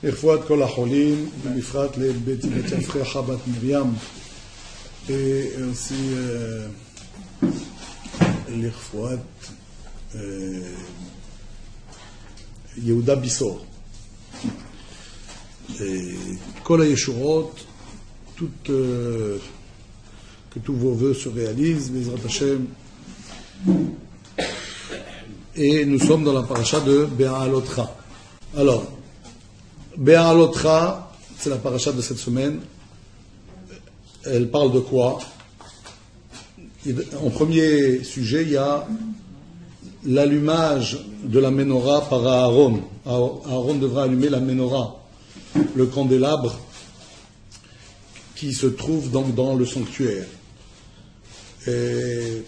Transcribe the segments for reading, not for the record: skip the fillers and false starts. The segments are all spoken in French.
לרפואת כל החולים, ובפרט לבית יפחה חבת מרים, aussi לרפואת יהודה ביסור. כל הישורות, que tous vos vœux se réalisent, Bezrat Hashem. Et nous sommes dans la paracha de Be'alotcha. Alors, Be'alotcha, c'est la paracha de cette semaine. Elle parle de quoi? En premier sujet, il y a l'allumage de la menorah par Aaron. Aaron devra allumer la menorah, le candélabre qui se trouve donc dans le sanctuaire. Et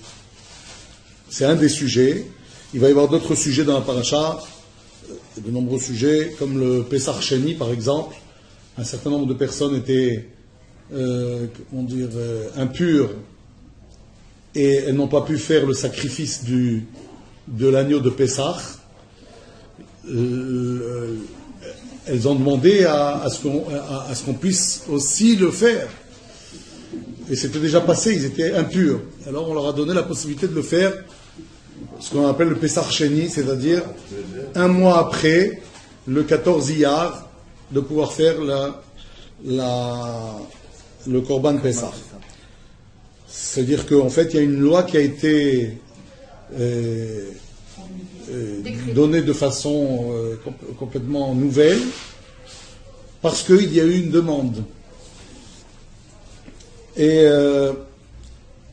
c'est un des sujets. Il va y avoir d'autres sujets dans la paracha, de nombreux sujets, comme le Pesach Sheni par exemple. Un certain nombre de personnes étaient impures et elles n'ont pas pu faire le sacrifice de l'agneau de Pesach. Elles ont demandé à ce qu'on puisse aussi le faire. Et c'était déjà passé, ils étaient impurs. Alors on leur a donné la possibilité de le faire, ce qu'on appelle le Pesach Sheni, c'est-à-dire un mois après, le 14 Iyar, de pouvoir faire le Korban Pesach. C'est-à-dire qu'en fait, il y a une loi qui a été donnée de façon complètement nouvelle, parce qu'il y a eu une demande. Et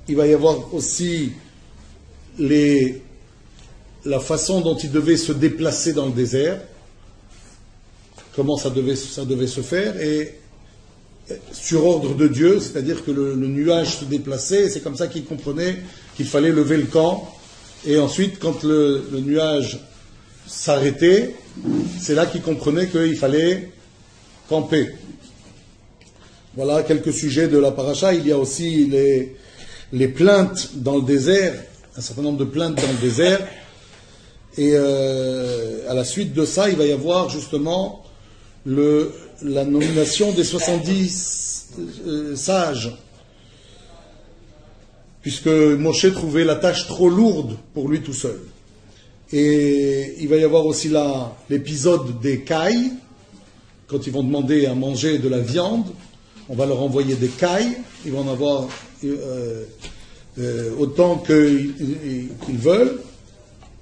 il va y avoir aussi la façon dont il devait se déplacer dans le désert, comment ça devait se faire, et sur ordre de Dieu, c'est-à-dire que le nuage se déplaçait, et c'est comme ça qu'il comprenait qu'il fallait lever le camp, et ensuite quand le nuage s'arrêtait, c'est là qu'il comprenait qu'il fallait camper. Voilà quelques sujets de la paracha. Il y a aussi les plaintes dans le désert, un certain nombre de plaintes dans le désert. Et à la suite de ça, il va y avoir justement la nomination des 70 sages. Puisque Moshe trouvait la tâche trop lourde pour lui tout seul. Et il va y avoir aussi l'épisode des cailles, quand ils vont demander à manger de la viande. On va leur envoyer des cailles, ils vont en avoir autant qu'ils veulent,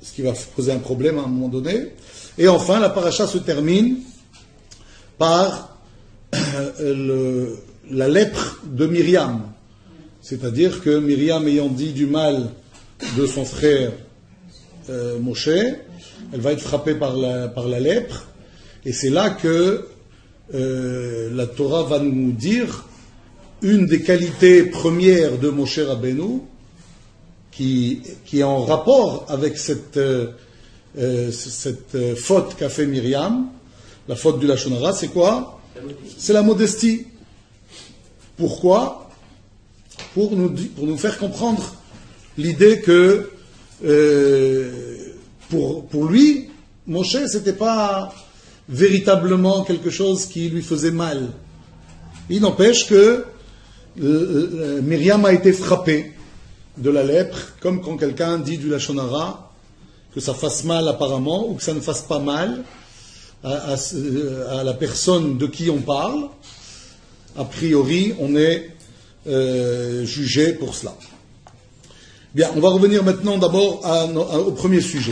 ce qui va poser un problème à un moment donné. Et enfin, la paracha se termine par la lèpre de Myriam. C'est-à-dire que Myriam, ayant dit du mal de son frère Moshe, elle va être frappée par la lèpre, et c'est là que la Torah va nous dire une des qualités premières de Moshe Rabbeinu qui est en rapport avec cette faute qu'a fait Myriam, la faute du Lashon Hara, c'est quoi? C'est la modestie. Pourquoi? Pour nous faire comprendre l'idée que pour lui, Moshe, c'était pas véritablement quelque chose qui lui faisait mal. Il n'empêche que Myriam a été frappée de la lèpre, comme quand quelqu'un dit du Lashon Hara, que ça fasse mal apparemment, ou que ça ne fasse pas mal à la personne de qui on parle. A priori, on est jugé pour cela. Bien, on va revenir maintenant d'abord au premier sujet.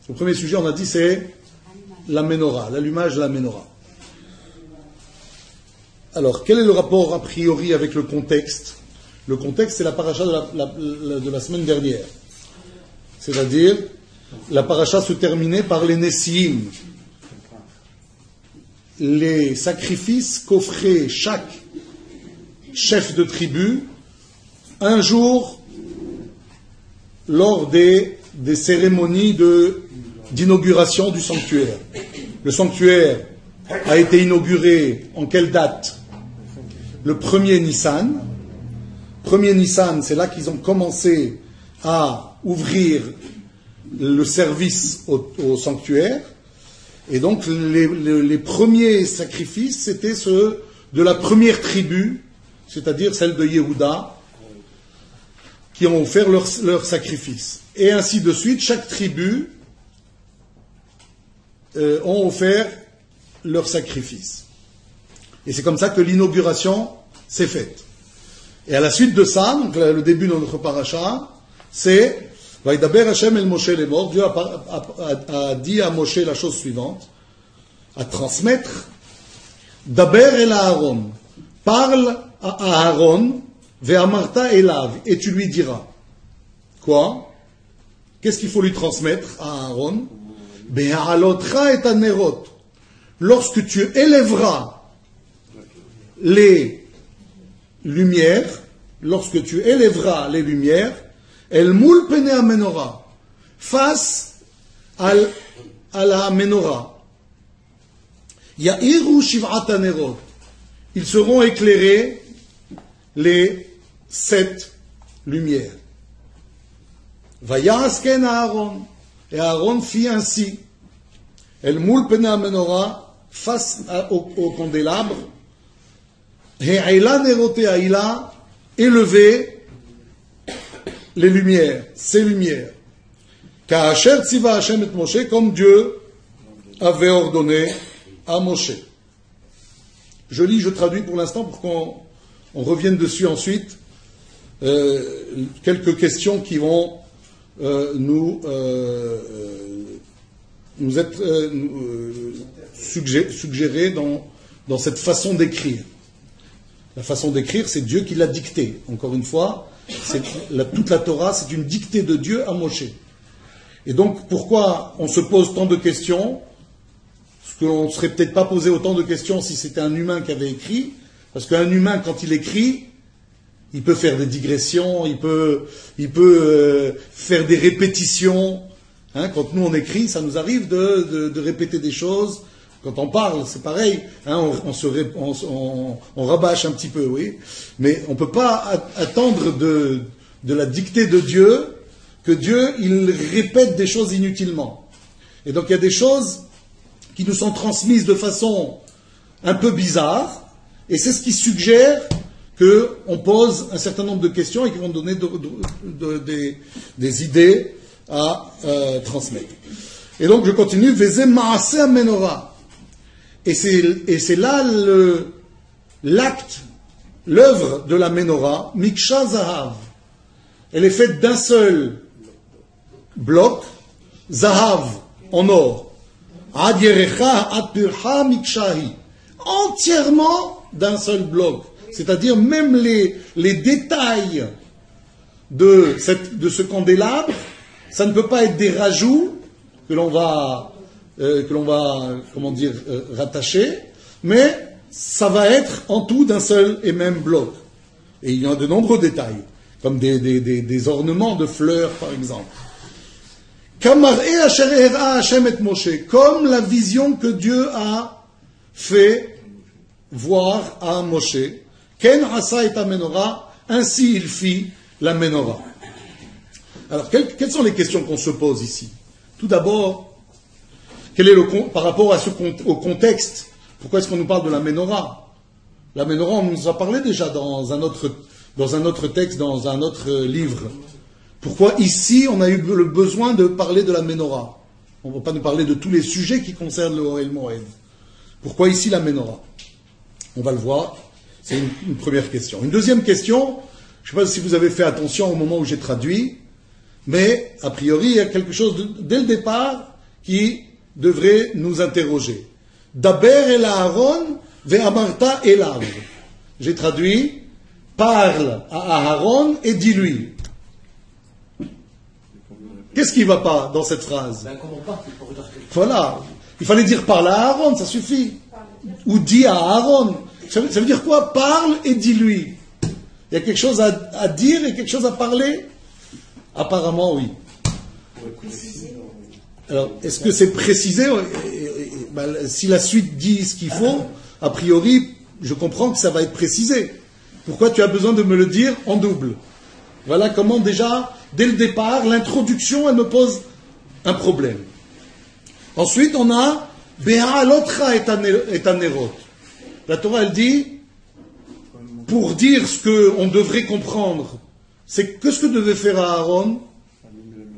Le premier sujet, on a dit, c'est la menorah, l'allumage de la menorah. Alors, quel est le rapport a priori avec le contexte? Le contexte, c'est la paracha de la semaine dernière. C'est-à-dire, la paracha se terminait par les Nessiim, les sacrifices qu'offrait chaque chef de tribu un jour lors des cérémonies d'inauguration du sanctuaire. Le sanctuaire a été inauguré en quelle date? Le 1er Nissan. 1er Nissan, c'est là qu'ils ont commencé à ouvrir le service au sanctuaire. Et donc les premiers sacrifices, c'était ceux de la première tribu, c'est-à-dire celle de Yehuda, qui ont offert leur sacrifice. Et ainsi de suite, chaque tribu ont offert leur sacrifice. Et c'est comme ça que l'inauguration s'est faite. Et à la suite de ça, donc le début de notre paracha, c'est Vaïdaber Hashem el Moshe les morts. Dieu a dit à Moshe la chose suivante, à transmettre. Daber el Aaron, parle à Aaron, ve'amarta elav, et tu lui diras. Quoi? Qu'est-ce qu'il faut lui transmettre à Aaron? Be'alotra et anerot. Lorsque tu élèveras les lumières, El moul pene a menorah, face à la menorah. Ya'iru shiv'at anerot. Ils seront éclairés les 7 lumières. Vayasken Aaron. Et Aaron fit ainsi. El moul pene a menorah, face au candélabre. He'aila nerote aila, élevé les lumières, ces lumières. Ka'asher tziva Hashem et Moshe, comme Dieu avait ordonné à Moshe. Je lis, je traduis pour l'instant pour qu'on revienne dessus ensuite. Quelques questions qui vont nous être suggérées dans cette façon d'écrire. La façon d'écrire, c'est Dieu qui l'a dictée. Encore une fois, toute la Torah, c'est une dictée de Dieu à Moshe. Et donc, pourquoi on se pose tant de questions? Parce qu'on ne serait peut-être pas posé autant de questions si c'était un humain qui avait écrit. Parce qu'un humain, quand il écrit, il peut faire des digressions, il peut faire des répétitions. Hein, quand nous on écrit, ça nous arrive de répéter des choses. Quand on parle, c'est pareil, hein, on rabâche un petit peu, oui. Mais on ne peut pas attendre de la dictée de Dieu que Dieu, il répète des choses inutilement. Et donc il y a des choses qui nous sont transmises de façon un peu bizarre, et c'est ce qui suggère qu'on pose un certain nombre de questions et qui vont donner des idées à transmettre. Et donc je continue, Vezem Maaseh Menorah. Et c'est là l'acte, l'œuvre de la menorah, Miksha Zahav. Elle est faite d'un seul bloc, Zahav, en or. Ad Yerecha, Ad Pirha, Mikshahi. Entièrement d'un seul bloc. C'est-à-dire même les détails de ce candélabre, ça ne peut pas être des rajouts que l'on va rattacher, mais ça va être en tout d'un seul et même bloc. Et il y a de nombreux détails, comme des ornements de fleurs, par exemple. Comme la vision que Dieu a fait voir à Moshe. Ken asa et menorah, ainsi il fit la menorah. Alors, quelles sont les questions qu'on se pose ici? Tout d'abord, quel est par rapport au contexte? Pourquoi est-ce qu'on nous parle de la menorah? La menorah, on nous a parlé déjà dans un autre texte, dans un autre livre. Pourquoi ici, on a eu le besoin de parler de la menorah? On ne va pas nous parler de tous les sujets qui concernent le Ohel Moed. Pourquoi ici la menorah? On va le voir. C'est une première question. Une deuxième question, je ne sais pas si vous avez fait attention au moment où j'ai traduit, mais a priori, il y a quelque chose dès le départ qui devrait nous interroger. Daber el Aaron ve'amarta elav. J'ai traduit, parle à Aaron et dis-lui. Qu'est-ce qui ne va pas dans cette phrase? Voilà. Il fallait dire parle à Aaron, ça suffit. Ou dis à Aaron. Ça veut dire quoi? Parle et dis-lui. Il y a quelque chose à dire et quelque chose à parler? Apparemment, oui. Alors, est-ce que c'est précisé? Si la suite dit ce qu'il faut, a priori, je comprends que ça va être précisé. Pourquoi tu as besoin de me le dire en double? Voilà comment déjà, dès le départ, l'introduction, elle me pose un problème. Ensuite, on a Be'alotra et anerot. La Torah, elle dit, pour dire ce qu'on devrait comprendre, c'est que ce que devait faire Aaron,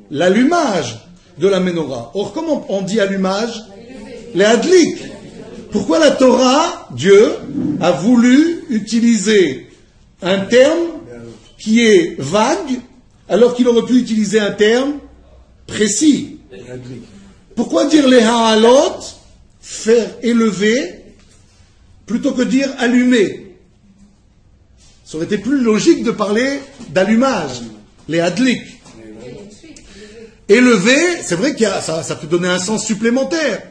l'allumage de la menorah. Or, comment on dit allumage? Les hadlik. Pourquoi la Torah, Dieu, a voulu utiliser un terme qui est vague, alors qu'il aurait pu utiliser un terme précis? Pourquoi dire les ha'alot, faire élever, plutôt que dire allumer? Ça aurait été plus logique de parler d'allumage, les hadlik. Élever, c'est vrai que ça peut donner un sens supplémentaire,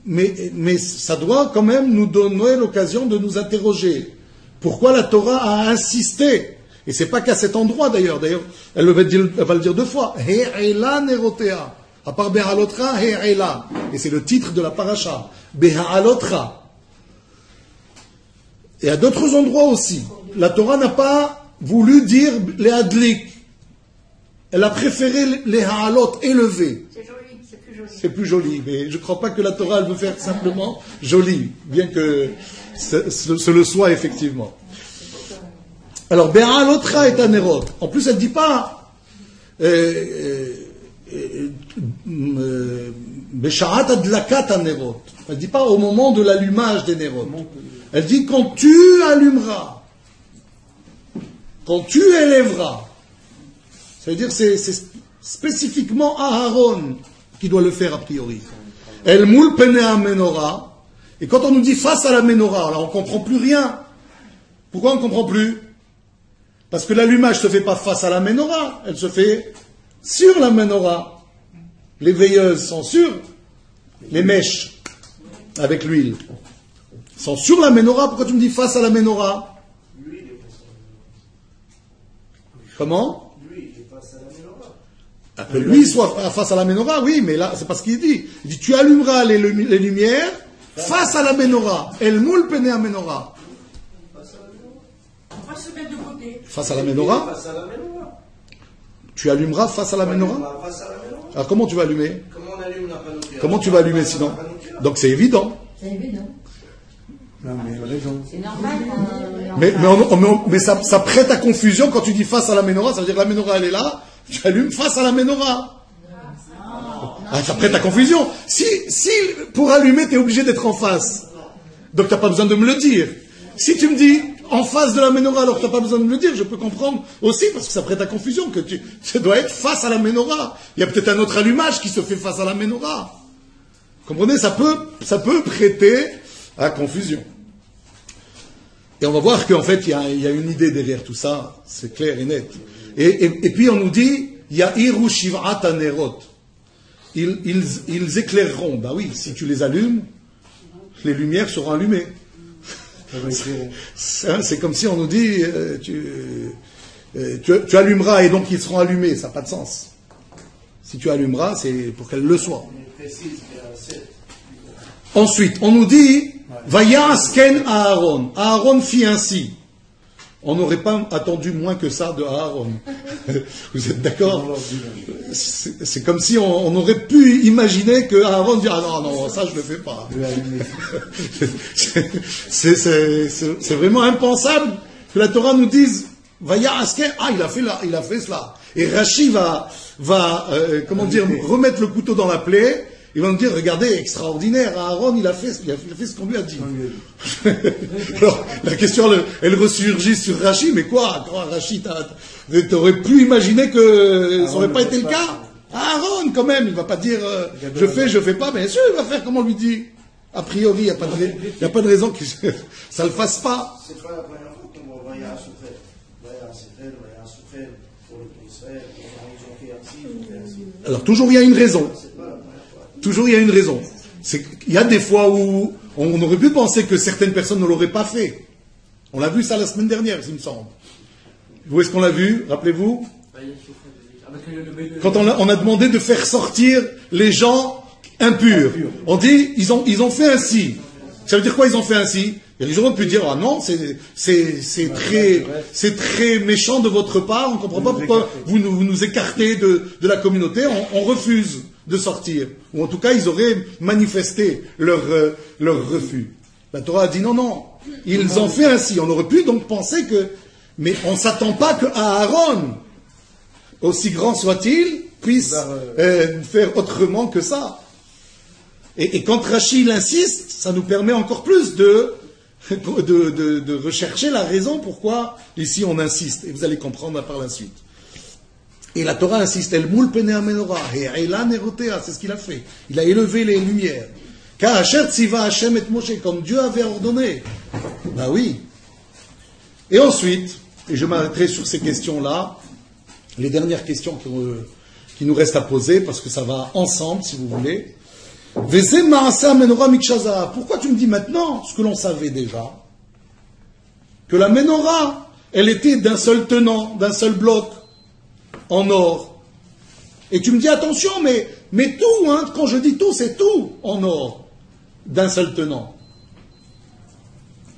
mais ça doit quand même nous donner l'occasion de nous interroger. Pourquoi la Torah a insisté? Et c'est pas qu'à cet endroit d'ailleurs. D'ailleurs, elle va le dire deux fois. He'ela nerotea. À part Beha'alotra, He'ela. Et c'est le titre de la paracha. Beha'alotra. Et à d'autres endroits aussi. La Torah n'a pas voulu dire les hadlik. Elle a préféré les ha'alot élevés. C'est joli, c'est plus joli. C'est plus joli, mais je ne crois pas que la Torah elle veut faire simplement joli, bien que ce le soit effectivement. Alors, Be'alotra et anerot. En plus, elle ne dit pas Besharat adlakat anerot. Elle ne dit pas au moment de l'allumage des nerot. Elle dit quand tu allumeras, quand tu élèveras. Ça veut dire que c'est spécifiquement Aaron qui doit le faire a priori. El moul penea menorah. Et quand on nous dit face à la menorah, alors on ne comprend plus rien. Pourquoi on ne comprend plus? Parce que l'allumage ne se fait pas face à la menorah, elle se fait sur la menorah. Les veilleuses sont sur les mèches avec l'huile. Sont sur la menorah. Pourquoi tu me dis face à la menorah? Comment? Que lui soit face à la menorah, oui, mais là, c'est pas ce qu'il dit. Il dit, tu allumeras les lumières face à la menorah. El moul penea menorah. On va se mettre de côté. Face à la menorah? Tu allumeras face à la menorah? Alors comment tu vas allumer? Comment tu vas allumer sinon? Donc c'est évident. C'est évident. Non, mais raison. C'est normal. Mais ça prête à confusion quand tu dis face à la menorah, ça veut dire que la menorah elle est là, tu allumes face à la menorah. Ah, ça prête à confusion. Si pour allumer tu es obligé d'être en face, donc tu n'as pas besoin de me le dire. Si tu me dis en face de la menorah alors que tu n'as pas besoin de me le dire, je peux comprendre aussi parce que ça prête à confusion que tu dois être face à la menorah. Il y a peut-être un autre allumage qui se fait face à la menorah. Comprenez, ça peut prêter à confusion. Et on va voir qu'en fait, il y a une idée derrière tout ça, c'est clair et net. Et puis on nous dit, Ya'iru shiv'at anerot. Ils éclaireront. Bah oui, si tu les allumes, les lumières seront allumées. C'est comme si on nous dit, tu allumeras et donc ils seront allumés. Ça n'a pas de sens. Si tu allumeras, c'est pour qu'elles le soient. Ensuite, on nous dit, Vayasken Aaron. Aaron fit ainsi. On n'aurait pas attendu moins que ça de Aaron. Vous êtes d'accord? C'est comme si on aurait pu imaginer que Aaron dit, ah non, ça je ne le fais pas. C'est vraiment impensable que la Torah nous dise, Vayasken, il a fait cela. Et Rashi va remettre le couteau dans la plaie. Il va nous dire, regardez, extraordinaire, Aaron, il a fait ce qu'on lui a dit. Alors, la question, elle ressurgit sur Rashi, mais quoi? Rashi, t'aurais pu imaginer que ça n'aurait pas été le cas? Aaron, quand même, il va pas dire, je fais pas, bien sûr, il va faire comme on lui dit. A priori, il n'y a pas de raison que ça le fasse pas. C'est pas la première fois qu'on voit Vaya Souffel. Pour le Israël, ils ont fait ainsi. Alors, toujours il y a une raison. Toujours il y a une raison. Il y a des fois où on aurait pu penser que certaines personnes ne l'auraient pas fait. On l'a vu ça la semaine dernière, il me semble. Où est-ce qu'on l'a vu? Rappelez-vous? Quand on a demandé de faire sortir les gens impurs. On dit, ils ont fait ainsi. Ça veut dire quoi, ils ont fait ainsi? Et les gens ont pu dire, ah non, c'est très méchant de votre part, on ne comprend pas pourquoi vous nous écartez de la communauté, on refuse de sortir. Ou en tout cas, ils auraient manifesté leur refus. La Torah a dit non, non. Ils ont fait ainsi. On aurait pu donc penser que... Mais on ne s'attend pas que Aaron, aussi grand soit-il, puisse faire autrement que ça. Et quand Rashi insiste, ça nous permet encore plus de rechercher la raison pourquoi ici on insiste. Et vous allez comprendre par la suite. Et la Torah insiste, El moul pene menorah, et Eila nerotea, c'est ce qu'il a fait. Il a élevé les lumières. Car Asher tziva Hashem et Moshe, comme Dieu avait ordonné. Ben oui. Et ensuite, et je m'arrêterai sur ces questions-là, les dernières questions qui nous restent à poser, parce que ça va ensemble, si vous voulez. Pourquoi tu me dis maintenant ce que l'on savait déjà? Que la menorah, elle était d'un seul tenant, d'un seul bloc, en or. Et tu me dis, attention, mais tout, hein, quand je dis tout, c'est tout en or, d'un seul tenant.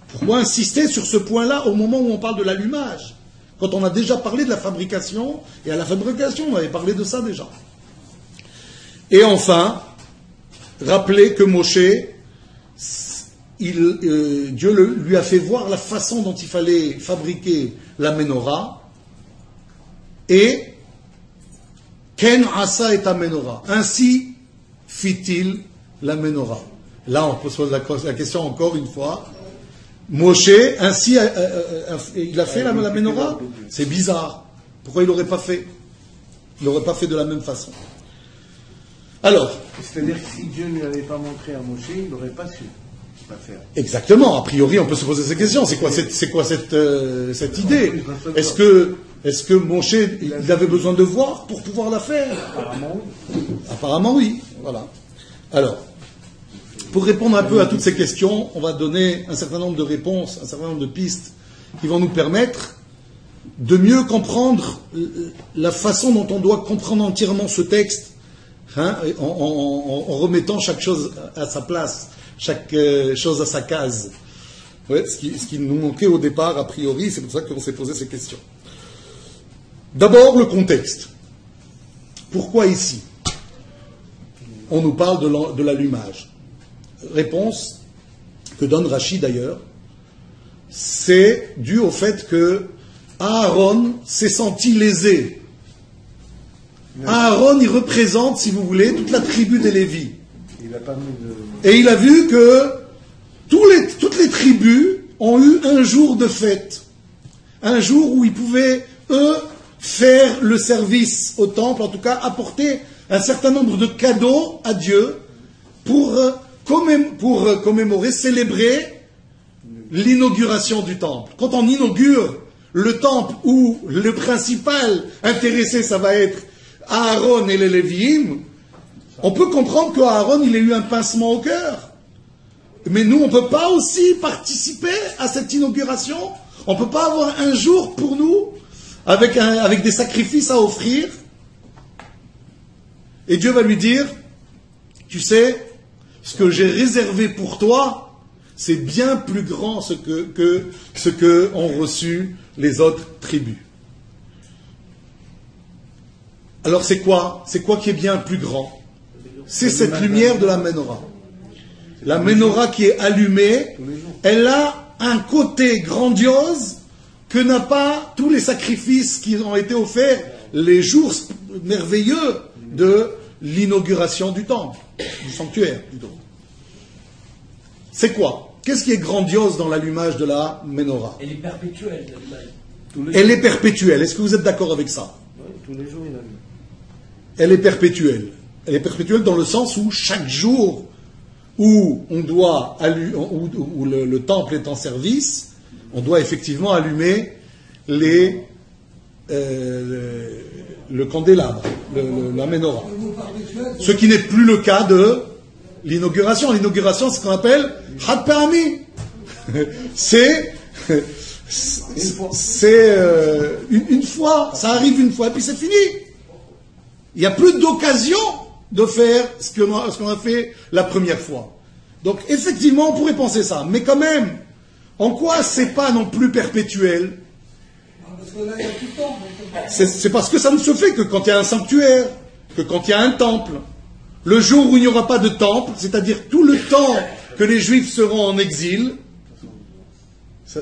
Pourquoi insister sur ce point-là au moment où on parle de l'allumage? Quand on a déjà parlé de la fabrication, et à la fabrication, on avait parlé de ça déjà. Et enfin, rappelez que Moshe, Dieu lui a fait voir la façon dont il fallait fabriquer la menorah, et Ken asa et menorah. Ainsi fit-il la menorah. Là, on peut se poser la question encore une fois. Moshe, ainsi, il a fait la menorah. C'est bizarre. Pourquoi il l'aurait pas fait? Il l'aurait pas fait de la même façon. Alors. C'est-à-dire que si Dieu ne lui avait pas montré à Moshe, il n'aurait pas su pas faire. Exactement. A priori, on peut se poser ces questions. C'est quoi cette idée? Est-ce que Moshe, il avait besoin de voir pour pouvoir la faire? Apparemment oui. Apparemment oui. Voilà. Alors, pour répondre un peu à toutes ces questions, on va donner un certain nombre de réponses, un certain nombre de pistes qui vont nous permettre de mieux comprendre la façon dont on doit comprendre entièrement ce texte, hein, en remettant chaque chose à sa place, chaque chose à sa case. Ouais, ce qui nous manquait au départ, a priori, c'est pour ça qu'on s'est posé ces questions. D'abord, le contexte. Pourquoi ici on nous parle de l'allumage? Réponse que donne Rashi d'ailleurs, c'est dû au fait que Aaron s'est senti lésé. Aaron, il représente, si vous voulez, toute la tribu des Lévis. Et il a vu que toutes les tribus ont eu un jour de fête. Un jour où ils pouvaient, eux, faire le service au temple, en tout cas apporter un certain nombre de cadeaux à Dieu pour commémorer, célébrer l'inauguration du temple. Quand on inaugure le temple où le principal intéressé, ça va être Aaron et les Lévi'im, on peut comprendre qu'Aaron, il ait eu un pincement au cœur. Mais nous, on ne peut pas aussi participer à cette inauguration. On ne peut pas avoir un jour pour nous, avec des sacrifices à offrir. Et Dieu va lui dire, tu sais, ce que j'ai réservé pour toi, c'est bien plus grand que ce que ont reçu les autres tribus. Alors c'est quoi? C'est quoi qui est bien plus grand? C'est cette lumière de la menorah. La menorah qui est allumée, elle a un côté grandiose que n'a pas tous les sacrifices qui ont été offerts les jours merveilleux de l'inauguration du temple, du sanctuaire plutôt. C'est quoi? Qu'est-ce qui est grandiose dans l'allumage de la menorah? Elle est perpétuelle, l'allumage. Elle est perpétuelle. Est-ce que vous êtes d'accord avec ça? Oui, tous les jours il allume. Elle est perpétuelle. Elle est perpétuelle dans le sens où chaque jour où on doit où le temple est en service, on doit effectivement allumer le candélabre, la menorah. Ce qui n'est plus le cas de l'inauguration. L'inauguration, c'est ce qu'on appelle Had Pa'ami. C'est une fois, ça arrive une fois, et puis c'est fini. Il n'y a plus d'occasion de faire ce qu'on a fait la première fois. Donc, effectivement, on pourrait penser ça. Mais quand même, en quoi c'est pas non plus perpétuel? Parce que là, il y a tout le temps. C'est parce que ça ne se fait que quand il y a un sanctuaire, que quand il y a un temple. le jour où il n'y aura pas de temple, c'est-à-dire tout le temps que les Juifs seront en exil,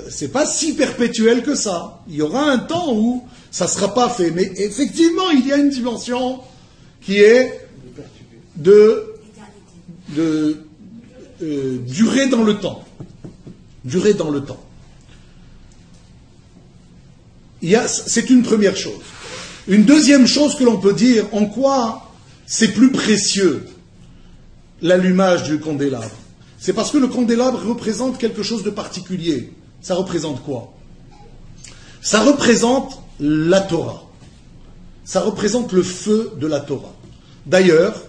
c'est pas si perpétuel que ça. Il y aura un temps où ça ne sera pas fait. Mais effectivement, il y a une dimension qui est de durer dans le temps. Durer dans le temps. C'est une première chose. Une deuxième chose que l'on peut dire, en quoi c'est plus précieux l'allumage du candélabre. C'est parce que le candélabre représente quelque chose de particulier. Ça représente quoi? Ça représente la Torah. Ça représente le feu de la Torah. D'ailleurs,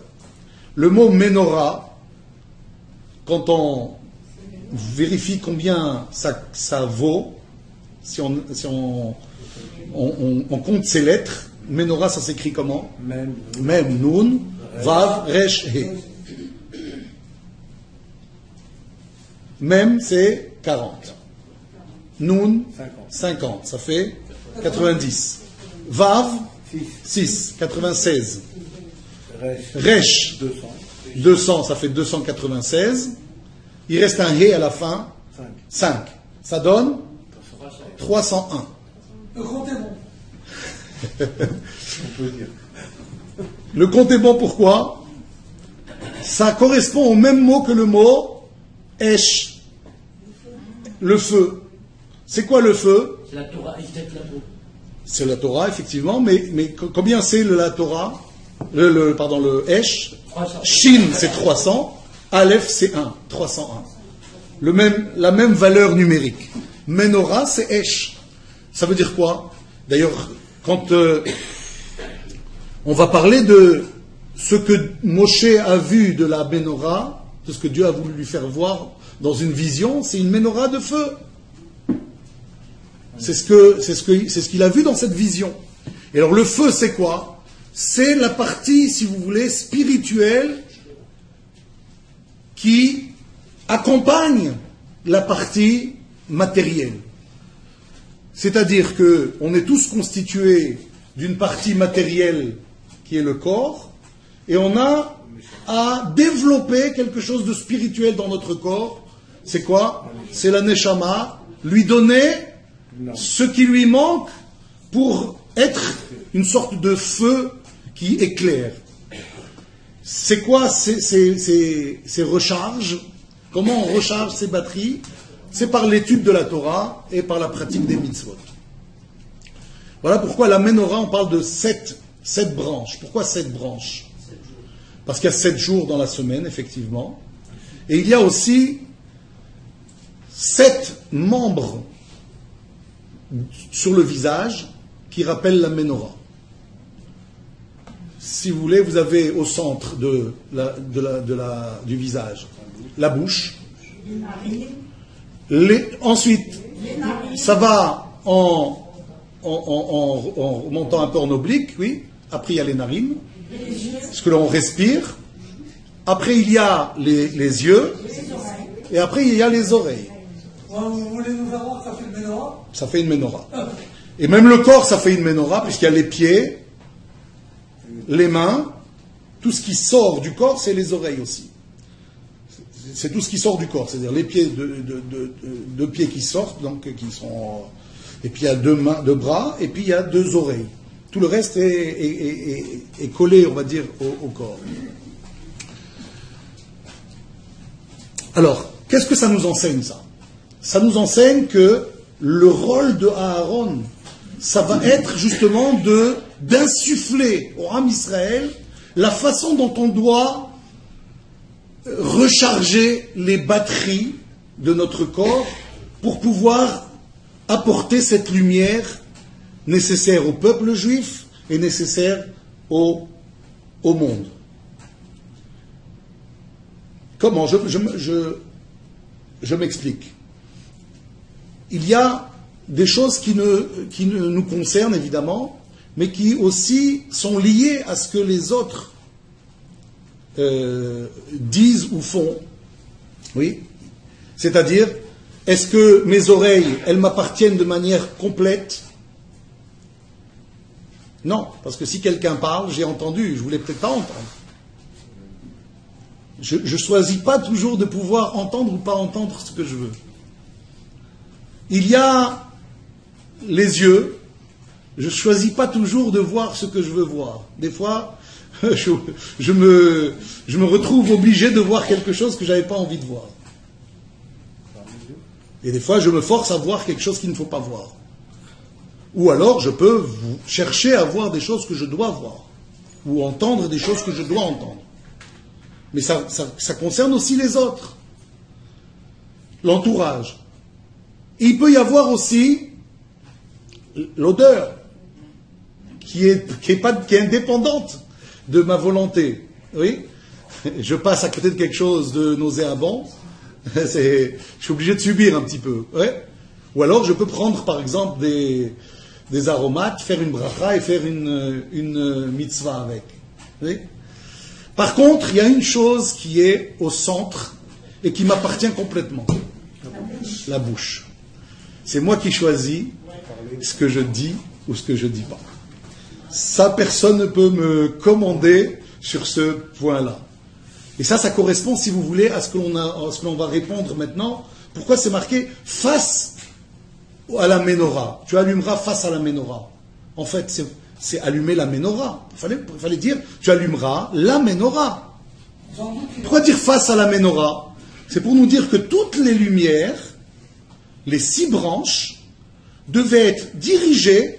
le mot menorah, quand on vérifie combien ça vaut, si on compte ces lettres, menorah ça s'écrit comment? Mem, Nun, Vav, Resh, He. Mem c'est 40. Nun, 50. Ça fait 90. Vav, 6, 96. Resh, 200, ça fait 296. Il reste un He à la fin, 5. Ça donne 301. Le compte est bon. On peut dire. Le compte est bon, pourquoi? Ça correspond au même mot que le mot Esh, le feu. C'est quoi le feu? C'est la Torah, c'est la Torah, effectivement, mais combien c'est la Torah? Le Esh. 300. Shin, c'est 300. Aleph, c'est 1. 301. La même valeur numérique. Menorah, c'est Esh. Ça veut dire quoi? D'ailleurs, quand on va parler de ce que Moshe a vu de la Menorah, de ce que Dieu a voulu lui faire voir dans une vision, c'est une Menorah de feu. C'est ce qu'il a vu dans cette vision. Et alors le feu, c'est quoi? C'est la partie, si vous voulez, spirituelle qui accompagne la partie matérielle. C'est-à-dire qu'on est tous constitués d'une partie matérielle qui est le corps, et on a à développer quelque chose de spirituel dans notre corps. C'est quoi? C'est la neshama, lui donner ce qui lui manque pour être une sorte de feu qui éclaire. C'est quoi ces recharges? Comment on recharge ces batteries? C'est par l'étude de la Torah et par la pratique des mitzvot. Voilà pourquoi la Menorah, on parle de 7 branches. Pourquoi 7 branches? Parce qu'il y a 7 jours dans la semaine, effectivement. Et il y a aussi 7 membres sur le visage qui rappellent la Menorah. Si vous voulez, vous avez au centre du visage la bouche. Ensuite, ça va en montant un peu en oblique, oui. Après, il y a les narines, ce que l'on respire. Après, il y a les yeux. Et après, il y a les oreilles. Vous voulez nous faire voir que ça fait une menorah? Ça fait une menorah. Et même le corps, ça fait une menorah, puisqu'il y a les pieds, les mains. Tout ce qui sort du corps, c'est les oreilles aussi. C'est tout ce qui sort du corps, c'est-à-dire les pieds, deux pieds qui sortent, donc qui sont, et puis il y a 2 bras, et puis il y a 2 oreilles. Tout le reste est collé, on va dire, au corps. Alors, qu'est-ce que ça nous enseigne, ça? Ça nous enseigne que le rôle de Aaron, ça va être justement d'insuffler au Ham Israël la façon dont on doit recharger les batteries de notre corps pour pouvoir apporter cette lumière nécessaire au peuple juif et nécessaire au monde. Comment? Je m'explique. Il y a des choses qui nous concernent évidemment, mais qui aussi sont liées à ce que les autres disent ou font. Oui. C'est-à-dire, est-ce que mes oreilles, elles m'appartiennent de manière complète? Non, parce que si quelqu'un parle, j'ai entendu, je voulais peut-être pas entendre. Je ne choisis pas toujours de pouvoir entendre ou pas entendre ce que je veux. Il y a les yeux. Je ne choisis pas toujours de voir ce que je veux voir. Des fois, je me retrouve obligé de voir quelque chose que je n'avais pas envie de voir. Et des fois, je me force à voir quelque chose qu'il ne faut pas voir. Ou alors, je peux chercher à voir des choses que je dois voir. Ou entendre des choses que je dois entendre. Mais ça concerne aussi les autres. L'entourage. Il peut y avoir aussi l'odeur qui est indépendante de ma volonté. Oui, je passe à côté de quelque chose de nauséabond, je suis obligé de subir un petit peu. Ouais. Ou alors je peux prendre par exemple des aromates, faire une bracha et faire une mitzvah avec. Oui. Par contre, il y a une chose qui est au centre et qui m'appartient complètement. La bouche. C'est moi qui choisis ce que je dis ou ce que je dis pas. Ça, personne ne peut me commander sur ce point-là. Et ça correspond, si vous voulez, à ce que l'on va répondre maintenant. Pourquoi c'est marqué face à la menorah? Tu allumeras face à la menorah. En fait, c'est allumer la menorah. Il fallait dire, tu allumeras la menorah. Pourquoi dire face à la menorah? C'est pour nous dire que toutes les lumières, les 6 branches, devaient être dirigées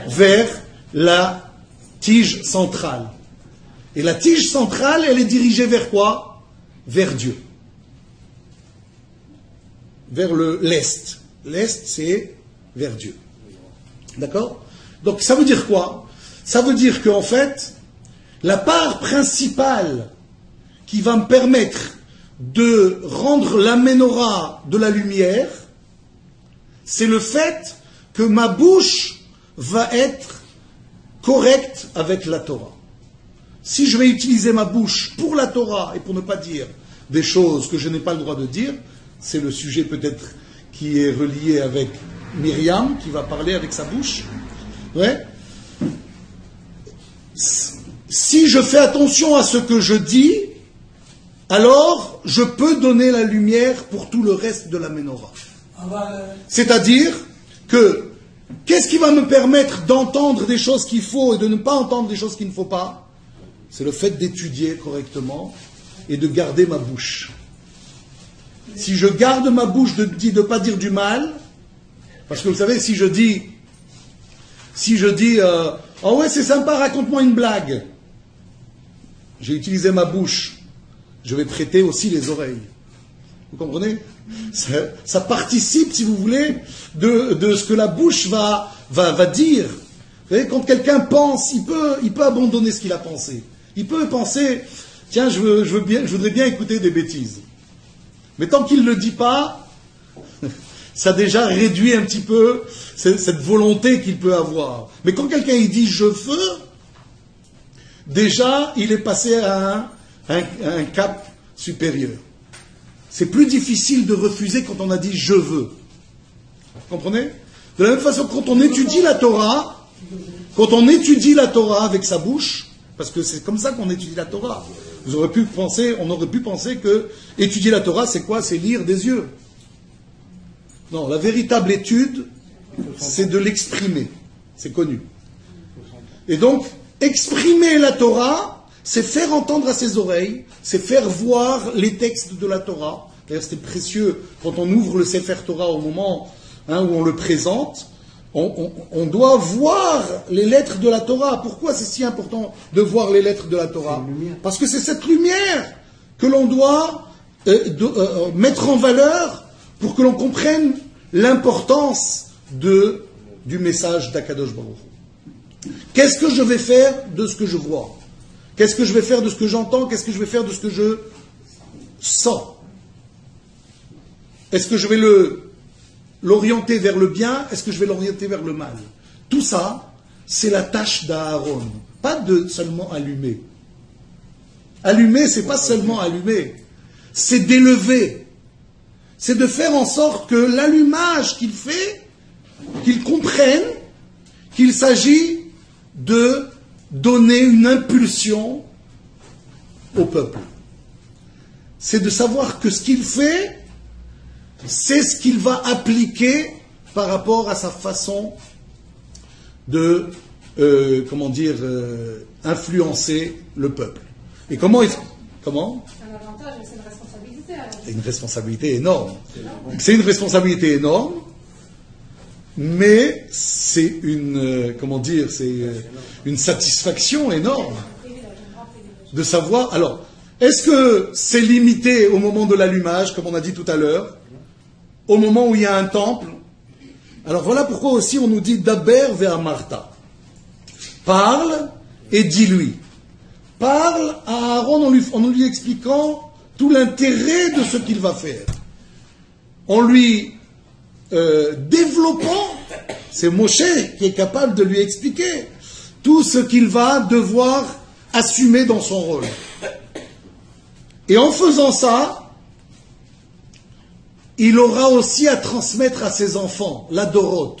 vers la tige centrale. Et la tige centrale, elle est dirigée vers quoi? Vers Dieu. Vers l'Est. L'Est, c'est vers Dieu. D'accord? Donc, ça veut dire quoi? Ça veut dire qu'en fait, la part principale qui va me permettre de rendre la menorah de la lumière, c'est le fait que ma bouche va être correcte avec la Torah. Si je vais utiliser ma bouche pour la Torah et pour ne pas dire des choses que je n'ai pas le droit de dire, c'est le sujet peut-être qui est relié avec Myriam, qui va parler avec sa bouche. Ouais. Si je fais attention à ce que je dis, alors je peux donner la lumière pour tout le reste de la menorah. C'est-à-dire que, qu'est-ce qui va me permettre d'entendre des choses qu'il faut et de ne pas entendre des choses qu'il ne faut pas? C'est le fait d'étudier correctement et de garder ma bouche. Si je garde ma bouche de ne pas dire du mal, parce que vous savez, si je dis oh ouais, c'est sympa, raconte-moi une blague, j'ai utilisé ma bouche, je vais prêter aussi les oreilles. Vous comprenez? Ça participe, si vous voulez, de ce que la bouche va dire. Vous savez, quand quelqu'un pense, il peut abandonner ce qu'il a pensé. Il peut penser, tiens, je voudrais bien écouter des bêtises. Mais tant qu'il ne le dit pas, ça déjà réduit un petit peu cette volonté qu'il peut avoir. Mais quand quelqu'un il dit je veux, déjà il est passé à un cap supérieur. C'est plus difficile de refuser quand on a dit je veux. Vous comprenez? De la même façon, quand on étudie la Torah avec sa bouche, parce que c'est comme ça qu'on étudie la Torah. On aurait pu penser que étudier la Torah, c'est quoi? C'est lire des yeux. Non, la véritable étude, c'est de l'exprimer. C'est connu. Et donc, exprimer la Torah, c'est faire entendre à ses oreilles, c'est faire voir les textes de la Torah. D'ailleurs, c'est précieux quand on ouvre le Sefer Torah au moment où on le présente. On doit voir les lettres de la Torah. Pourquoi c'est si important de voir les lettres de la Torah? Parce que c'est cette lumière que l'on doit mettre en valeur pour que l'on comprenne l'importance du message d'Akadosh Baruch Hu. Qu'est-ce que je vais faire de ce que je vois? Qu'est-ce que je vais faire de ce que j'entends? Qu'est-ce que je vais faire de ce que je sens? Est-ce que je vais l'orienter vers le bien? Est-ce que je vais l'orienter vers le mal? Tout ça, c'est la tâche d'Aaron. Pas de seulement allumer. Allumer, c'est pas seulement allumer. C'est d'élever. C'est de faire en sorte que l'allumage qu'il fait, qu'il comprenne qu'il s'agit de donner une impulsion au peuple. c'est de savoir que ce qu'il fait, c'est ce qu'il va appliquer par rapport à sa façon de, influencer le peuple. Et comment Comment ? C'est un avantage, mais c'est une responsabilité. C'est une responsabilité énorme. C'est une responsabilité énorme, mais c'est une, une satisfaction énorme de savoir. Alors, est-ce que c'est limité au moment de l'allumage, comme on a dit tout à l'heure, au moment où il y a un temple? Alors voilà pourquoi aussi on nous dit Daber ve'amarta. Parle et dis-lui. Parle à Aaron en lui expliquant tout l'intérêt de ce qu'il va faire. En lui développant, c'est Moshe qui est capable de lui expliquer tout ce qu'il va devoir assumer dans son rôle. Et en faisant ça, il aura aussi à transmettre à ses enfants, la Doroth.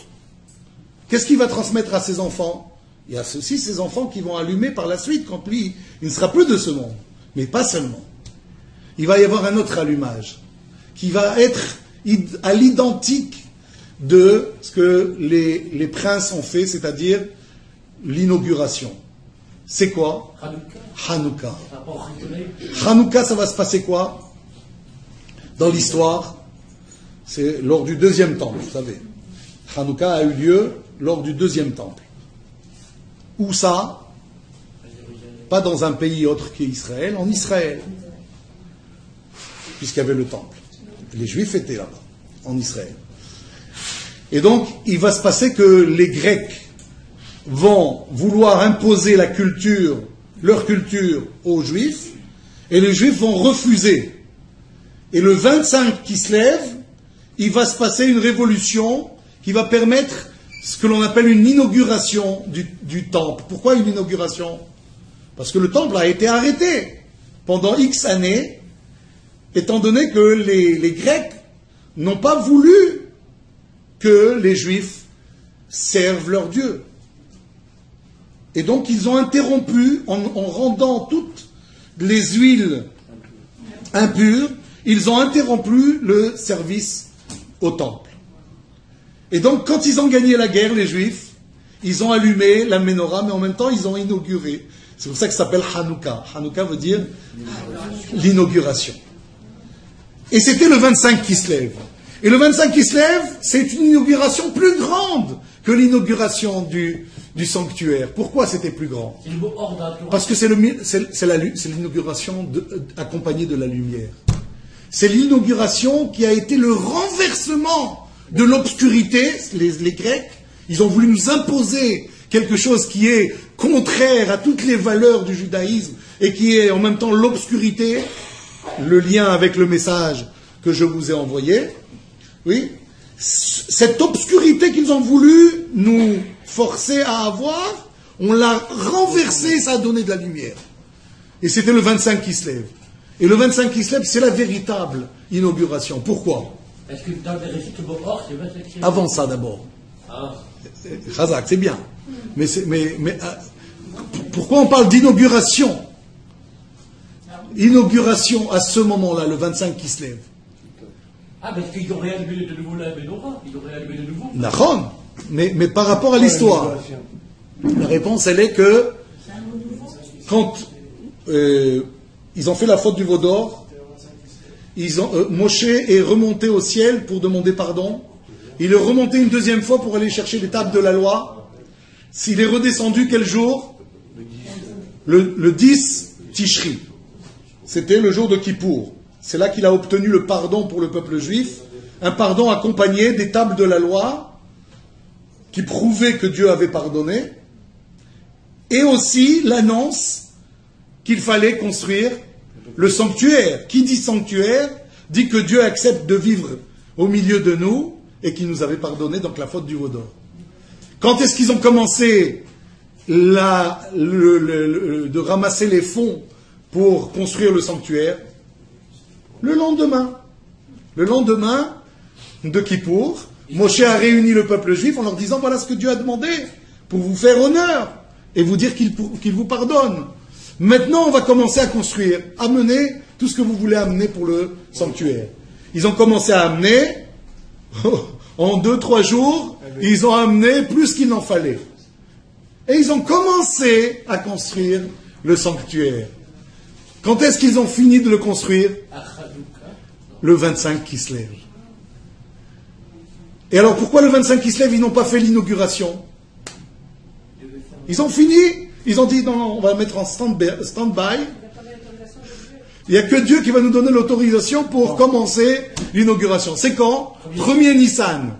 Qu'est-ce qu'il va transmettre à ses enfants? Il y a aussi ses enfants qui vont allumer par la suite, quand lui, il ne sera plus de ce monde. Mais pas seulement. Il va y avoir un autre allumage, qui va être à l'identique de ce que les princes ont fait, c'est-à-dire l'inauguration. C'est quoi? Hanouka. Hanouka, ça va se passer quoi? Dans l'histoire, c'est lors du deuxième temple, vous savez. Hanouka a eu lieu lors du deuxième temple. Où ça? Pas dans un pays autre qu'Israël, en Israël. Puisqu'il y avait le temple. Les Juifs étaient là-bas, en Israël. Et donc, il va se passer que les Grecs vont vouloir imposer leur culture aux Juifs, et les Juifs vont refuser. Et le 25 qui se lève, il va se passer une révolution qui va permettre ce que l'on appelle une inauguration du temple. Pourquoi une inauguration? Parce que le temple a été arrêté pendant X années, étant donné que les Grecs n'ont pas voulu que les Juifs servent leur Dieu. Et donc ils ont interrompu, en rendant toutes les huiles impures, ils ont interrompu le service au temple. Et donc quand ils ont gagné la guerre, les Juifs, ils ont allumé la menorah, mais en même temps ils ont inauguré. C'est pour ça que ça s'appelle Hanouka. Hanouka veut dire l'inauguration. Et c'était le 25 qui se lève. Et le 25 qui se lève, c'est une inauguration plus grande que l'inauguration du sanctuaire. Pourquoi c'était plus grand? Parce que c'est l'inauguration accompagnée de la lumière. C'est l'inauguration qui a été le renversement de l'obscurité. Les Grecs, ils ont voulu nous imposer quelque chose qui est contraire à toutes les valeurs du judaïsme et qui est en même temps l'obscurité, le lien avec le message que je vous ai envoyé. Oui, cette obscurité qu'ils ont voulu nous forcer à avoir, on l'a renversée, ça a donné de la lumière. Et c'était le 25 qui se lève. Et le 25 qui se lève, c'est la véritable inauguration. Pourquoi? Est-ce que dans les récits de Bohor, c'est 25e? Avant ça d'abord. Chazak, c'est bien. Mais pourquoi on parle d'inauguration? Inauguration à ce moment-là, le 25 qui se lève. Ah, parce qu'ils ont réallumé de nouveau la menorah. Ils ont réallumé de nouveau. Nahon, mais par rapport à l'histoire, la réponse, elle est que quand ils ont fait la faute du veau d'or, Moshe est remonté au ciel pour demander pardon. Il est remonté une deuxième fois pour aller chercher les tables de la loi. S'il est redescendu quel jour? Le 10 Tishri. C'était le jour de Kippour. C'est là qu'il a obtenu le pardon pour le peuple juif, un pardon accompagné des tables de la loi qui prouvaient que Dieu avait pardonné, et aussi l'annonce qu'il fallait construire le sanctuaire. Qui dit sanctuaire dit que Dieu accepte de vivre au milieu de nous et qu'il nous avait pardonné, donc la faute du veau d'or. Quand est-ce qu'ils ont commencé de ramasser les fonds pour construire le sanctuaire? Le lendemain de Kippour, Moshe a réuni le peuple juif en leur disant voilà ce que Dieu a demandé pour vous faire honneur et vous dire qu'il vous pardonne. Maintenant, on va commencer à construire. Amenez tout ce que vous voulez amener pour le sanctuaire. Ils ont commencé à amener, en 2-3 jours, ils ont amené plus qu'il n'en fallait. Et ils ont commencé à construire le sanctuaire. Quand est-ce qu'ils ont fini de le construire? Le 25 qui se lève. Et alors pourquoi le 25 qui se lève, ils n'ont pas fait l'inauguration? Ils ont fini, ils ont dit non, on va le mettre en stand-by. Il n'y a que Dieu qui va nous donner l'autorisation pour commencer l'inauguration. C'est quand? 1er Nissan.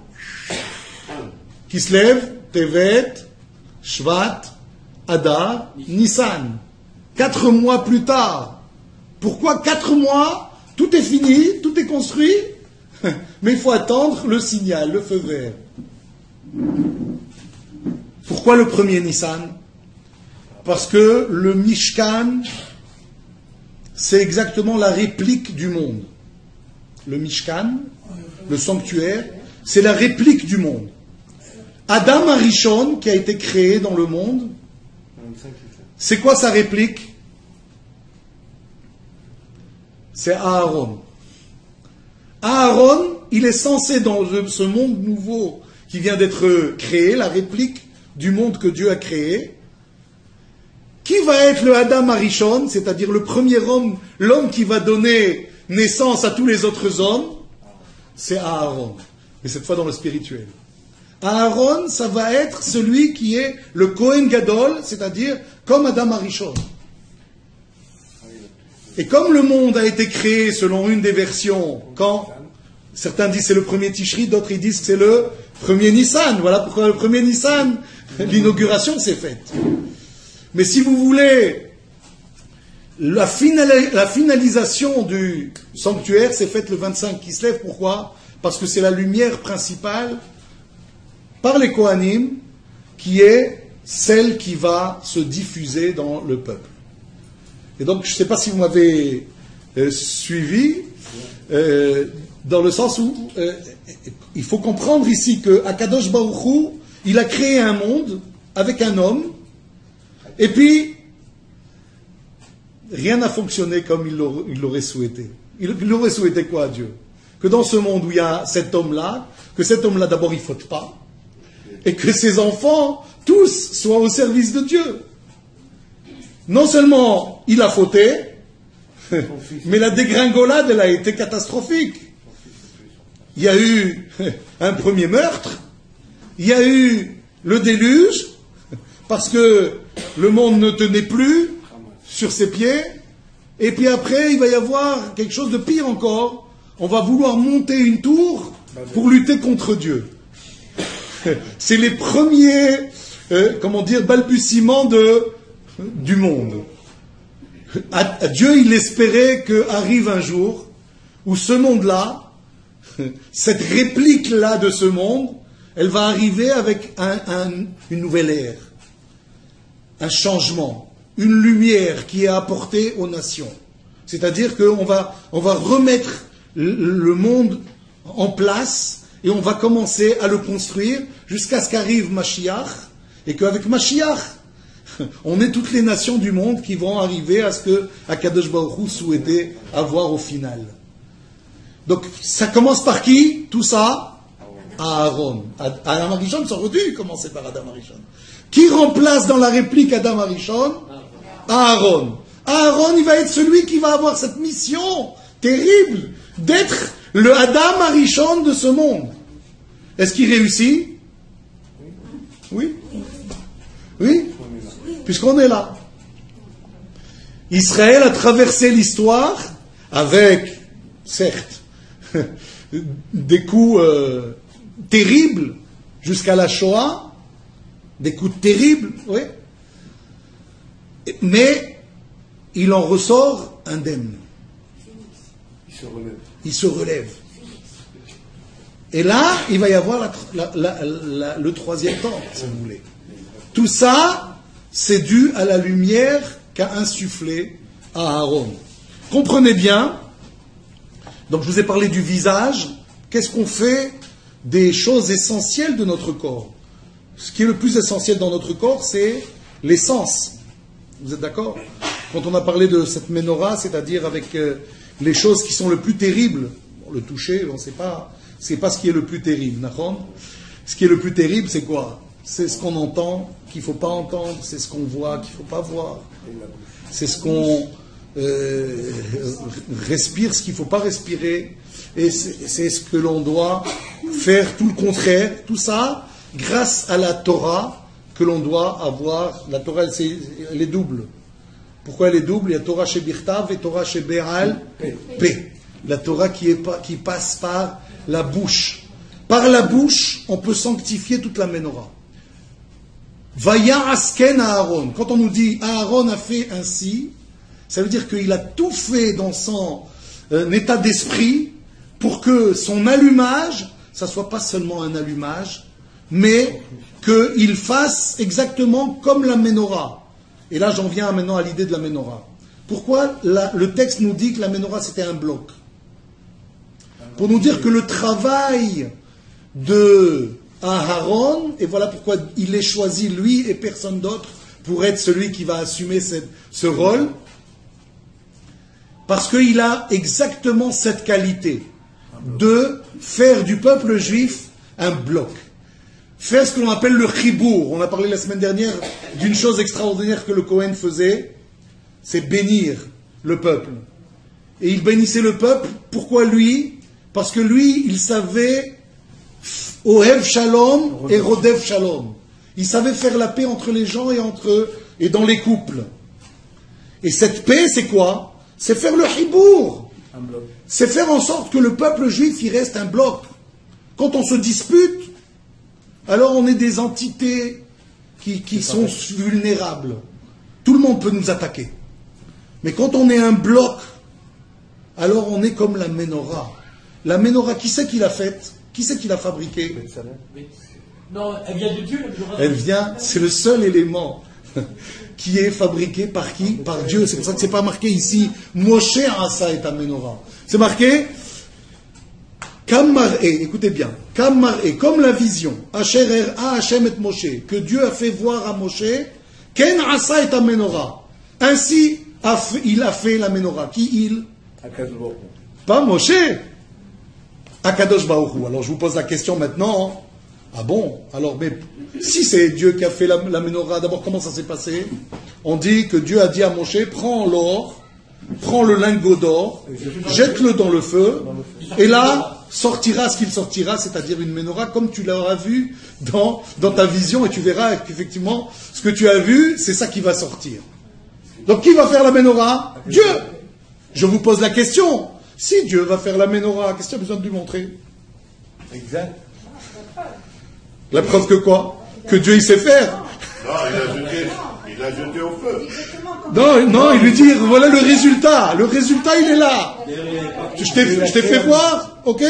Qui se lève, Tevet, Shvat, Adar, Nissan. 4 mois plus tard. Pourquoi 4 mois? Tout est fini, tout est construit, mais il faut attendre le signal, le feu vert. Pourquoi le 1er Nissan? Parce que le Mishkan, c'est exactement la réplique du monde. Le Mishkan, le sanctuaire, c'est la réplique du monde. Adam Arishon, qui a été créé dans le monde, c'est quoi sa réplique? C'est Aaron. Aaron, il est censé, dans ce monde nouveau qui vient d'être créé, la réplique du monde que Dieu a créé, qui va être le Adam Arishon, c'est-à-dire le premier homme, l'homme qui va donner naissance à tous les autres hommes? C'est Aaron. Mais cette fois dans le spirituel. Aaron, ça va être celui qui est le Kohen Gadol, c'est-à-dire comme Adam Arishon. Et comme le monde a été créé selon une des versions, quand certains disent c'est le 1er Tishri, d'autres ils disent que c'est le 1er Nissan. Voilà pourquoi le 1er Nissan, l'inauguration s'est faite. Mais si vous voulez, la finalisation du sanctuaire s'est faite le 25 qui se lève. Pourquoi? Parce que c'est la lumière principale par les Kohanim qui est celle qui va se diffuser dans le peuple. Et donc, je ne sais pas si vous m'avez suivi, dans le sens où il faut comprendre ici que Akadosh Baruch Hu, il a créé un monde avec un homme, et puis rien n'a fonctionné comme il l'aurait souhaité. Il aurait souhaité quoi à Dieu? Que dans ce monde où il y a cet homme-là, que cet homme-là d'abord il ne faute pas, et que ses enfants, tous, soient au service de Dieu. Non seulement il a fauté, mais la dégringolade, elle a été catastrophique. Il y a eu un premier meurtre, il y a eu le déluge, parce que le monde ne tenait plus sur ses pieds, et puis après, il va y avoir quelque chose de pire encore. On va vouloir monter une tour pour lutter contre Dieu. C'est les premiers, balbutiements du monde. Dieu, il espérait qu'arrive un jour où ce monde-là, cette réplique-là de ce monde, elle va arriver avec une nouvelle ère, un changement, une lumière qui est apportée aux nations. C'est-à-dire qu'on va remettre le monde en place et on va commencer à le construire jusqu'à ce qu'arrive Mashiach, et qu'avec Mashiach, on est toutes les nations du monde qui vont arriver à ce que Akadosh Baruch Hu souhaitait avoir au final. Donc, ça commence par qui, tout ça? Aaron. Adam Arishon, ça aurait dû commencer par Adam Arishon. Qui remplace dans la réplique Adam Arishon? Aaron. Aaron, il va être celui qui va avoir cette mission terrible d'être le Adam Arishon de ce monde. Est-ce qu'il réussit? Oui. Oui? Puisqu'on est là. Israël a traversé l'histoire avec, certes, des coups terribles jusqu'à la Shoah, des coups terribles, oui, mais il en ressort indemne. Il se relève. Et là, il va y avoir le troisième temps, si vous voulez. Tout ça, c'est dû à la lumière qu'a insufflé Aaron. Comprenez bien, donc je vous ai parlé du visage, qu'est-ce qu'on fait des choses essentielles de notre corps? Ce qui est le plus essentiel dans notre corps, c'est les sens. Vous êtes d'accord? quand on a parlé de cette menorah, c'est-à-dire avec les choses qui sont le plus terribles. Bon, le toucher, on ne sait pas, c'est pas ce qui est le plus terrible. D'accord ? Ce qui est le plus terrible, c'est quoi ? C'est ce qu'on entend, qu'il ne faut pas entendre, c'est ce qu'on voit, qu'il ne faut pas voir. C'est ce qu'on respire, ce qu'il ne faut pas respirer. Et c'est ce que l'on doit faire tout le contraire. Tout ça, grâce à la Torah, que l'on doit avoir. La Torah, elle est double. Pourquoi elle est double ? Il y a Torah chez Birtav et Torah chez Béal P. La Torah qui passe par la bouche. Par la bouche, on peut sanctifier toute la menorah. Vaya asken Aaron. Quand on nous dit Aaron a fait ainsi, ça veut dire qu'il a tout fait dans son état d'esprit pour que son allumage, ça ne soit pas seulement un allumage, mais qu'il fasse exactement comme la menorah. Et là, j'en viens maintenant à l'idée de la menorah. Pourquoi le texte nous dit que la menorah, c'était un bloc ? Pour nous dire que le travail de Aaron, et voilà pourquoi il est choisi, lui et personne d'autre, pour être celui qui va assumer ce rôle, parce qu'il a exactement cette qualité de faire du peuple juif un bloc. Faire ce que l'on appelle le chibour. On a parlé la semaine dernière d'une chose extraordinaire que le Cohen faisait, c'est bénir le peuple. Et il bénissait le peuple, pourquoi lui ? Parce que lui, il savait Ohev Shalom et Rodev Shalom. Il savait faire la paix entre les gens et entre eux, et dans les couples. Et cette paix, c'est quoi ? C'est faire le chibour. C'est faire en sorte que le peuple juif, il reste un bloc. Quand on se dispute, alors on est des entités qui sont vulnérables. Tout le monde peut nous attaquer. Mais quand on est un bloc, alors on est comme la menorah. La menorah, qui c'est qui l'a faite ? Qui c'est qui l'a fabriquée ? Non, elle vient de Dieu, la menorah. Elle vient, c'est le seul élément qui est fabriqué par qui ? Par Dieu. C'est pour ça que c'est pas marqué ici Moshe asa et menorah. C'est marqué Kam mar'e, écoutez bien, Kam mar'e, comme la vision, Asher er'a Hashem et Moshe, que Dieu a fait voir à Moshe, Ken asa et menorah. Ainsi, il a fait la menorah. Qui il ? Pas Moshe. Akadosh Baruch Hu. Alors je vous pose la question maintenant. Ah bon ? Alors, mais si c'est Dieu qui a fait la menorah, d'abord comment ça s'est passé ? On dit que Dieu a dit à Moshe, prends l'or, prends le lingot d'or, jette-le dans le feu, et là sortira ce qu'il sortira, c'est-à-dire une menorah comme tu l'auras vu dans ta vision, et tu verras qu'effectivement ce que tu as vu, c'est ça qui va sortir. Donc qui va faire la menorah ? Dieu. Je vous pose la question. Si Dieu va faire la menorah, qu'est-ce que tu as besoin de lui montrer ? Exact. La preuve que quoi ? Que Dieu il sait faire. Non, il a jeté au feu. Non, il lui dit, voilà le résultat. Le résultat, il est là. Je t'ai fait voir, ok ?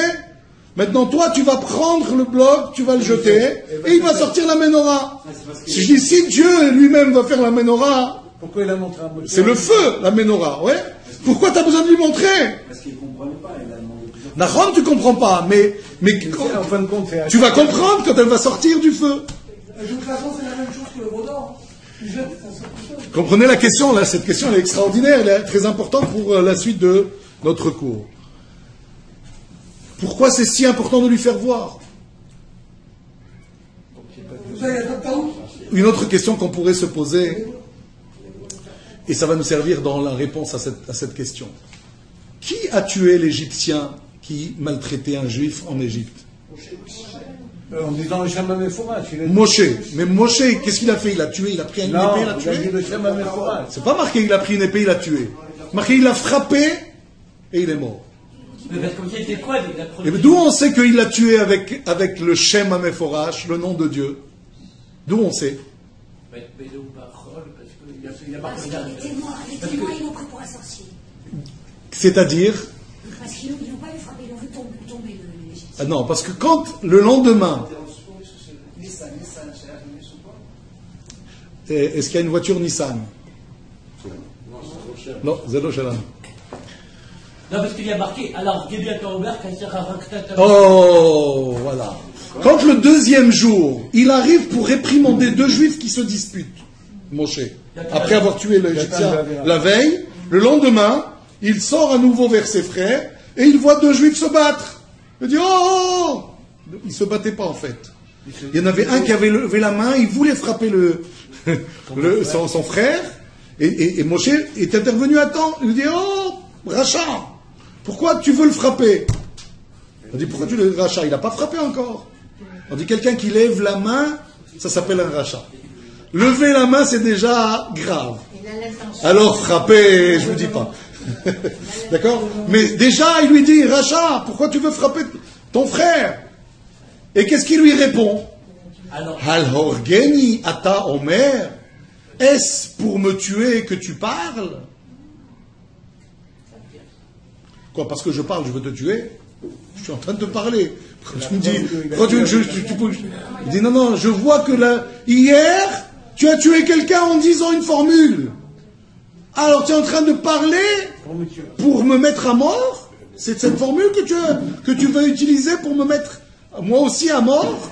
Maintenant, toi, tu vas prendre le bloc, tu vas le jeter, et il va sortir la menorah. Si je dis, si Dieu lui-même va faire la menorah, pourquoi il a montré à Moshe ? C'est le feu, la menorah, ouais. Pourquoi tu as besoin de lui montrer ? Parce qu'il ne comprenait pas, il a demandé plusieurs fois. Nahon, tu comprends pas, mais En fin de compte, c'est tu vas comprendre quand elle va sortir du feu. De toute façon, c'est la même chose que le vaudor. Il jette, ça sort tout seul. Comprenez la question, là, cette question elle est extraordinaire, elle est très importante pour la suite de notre cours. Pourquoi c'est si important de lui faire voir ? Ça, il y a d'autres taous. Une autre question qu'on pourrait se poser, et ça va nous servir dans la réponse à cette question. Qui a tué l'Égyptien qui maltraitait un Juif en Égypte ? En disant le Shema Meforash. Moshe. Mais Moshe, qu'est-ce qu'il a fait ? Il a tué, il a pris une épée, il a il a dit tué. le Shema Meforash. C'est pas marqué il a pris une épée, il a tué. Marqué il a frappé et il est mort. Mais parce qu'il était quoi la Et première... d'où on sait qu'il l'a tué avec le Shem Hameforash, le nom de Dieu ? D'où on sait ? Mais d'où parole, parce qu'il a Parce marqué que les témoins, ils l'ont pris pour un sorcier. C'est-à-dire Parce qu'ils n'ont pas vu frapper, ils l'ont vu tomber l'Égyptien. ah non, parce que quand le lendemain, est-ce qu'il y a une voiture Nissan ? Non, Zelo Shalom. Non, parce qu'il y a marqué, alors, Gédéa Taober, Kassera Rakta. Oh, voilà. Quand le deuxième jour, il arrive pour réprimander deux juifs qui se disputent, Moshe. après avoir tué l'Égyptien la veille, le lendemain, il sort à nouveau vers ses frères et il voit 2 Juifs se battre. Il dit « Oh !» Ils ne se battaient pas en fait. Il y en avait un qui avait levé la main, il voulait frapper son frère, et Moshe est intervenu à temps. Il lui dit « Oh, Racha, pourquoi tu veux le frapper ?» On dit « Pourquoi tu le Racha ?» Il n'a pas frappé encore. On dit « Quelqu'un qui lève la main, ça s'appelle un Racha. » Lever la main, c'est déjà grave. Alors frapper, je ne vous dis pas. D'accord? Mais déjà, il lui dit « Racha, pourquoi tu veux frapper ton frère ?» Et qu'est-ce qu'il lui répond? Al horgeni ata omer, est-ce pour me tuer que tu parles? Quoi, parce que je parle, je veux te tuer? Je suis en train de te parler. Tu me dis, il dit non, je vois que hier, tu as tué quelqu'un en disant une formule. Alors tu es en train de parler pour me mettre à mort? C'est cette formule que tu veux utiliser pour me mettre moi aussi à mort?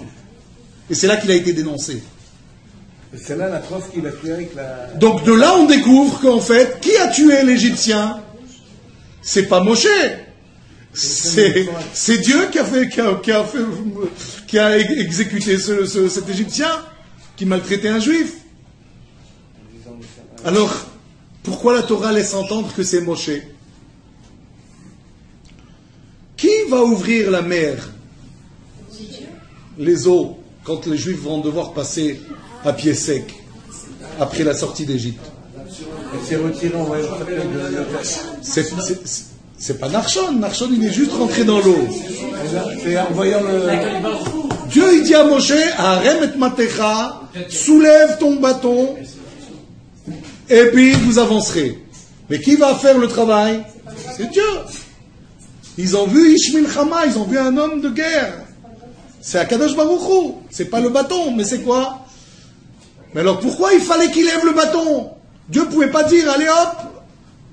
Et c'est là qu'il a été dénoncé. C'est là la preuve qu'il a tué avec la... Donc de là on découvre qu'en fait, qui a tué l'Égyptien? C'est pas Moshe. C'est Dieu qui a exécuté cet Égyptien qui maltraitait un Juif. Alors, pourquoi la Torah laisse entendre que c'est Moshe? Qui va ouvrir la mer? Les eaux, quand les Juifs vont devoir passer à pied sec, après la sortie d'Égypte. Elle s'est retirée, on va C'est pas Narshon. Narshon, il est juste rentré dans l'eau. C'est en voyant le... Dieu, il dit à Moshe, Arem et Matecha, soulève ton bâton, et puis vous avancerez. Mais qui va faire le travail? C'est Dieu. Ils ont vu Ishmael Chama, ils ont vu un homme de guerre. C'est Akadosh Baruch Hu. C'est pas le bâton, mais c'est quoi? Mais alors pourquoi il fallait qu'il lève le bâton? Dieu pouvait pas dire, allez hop,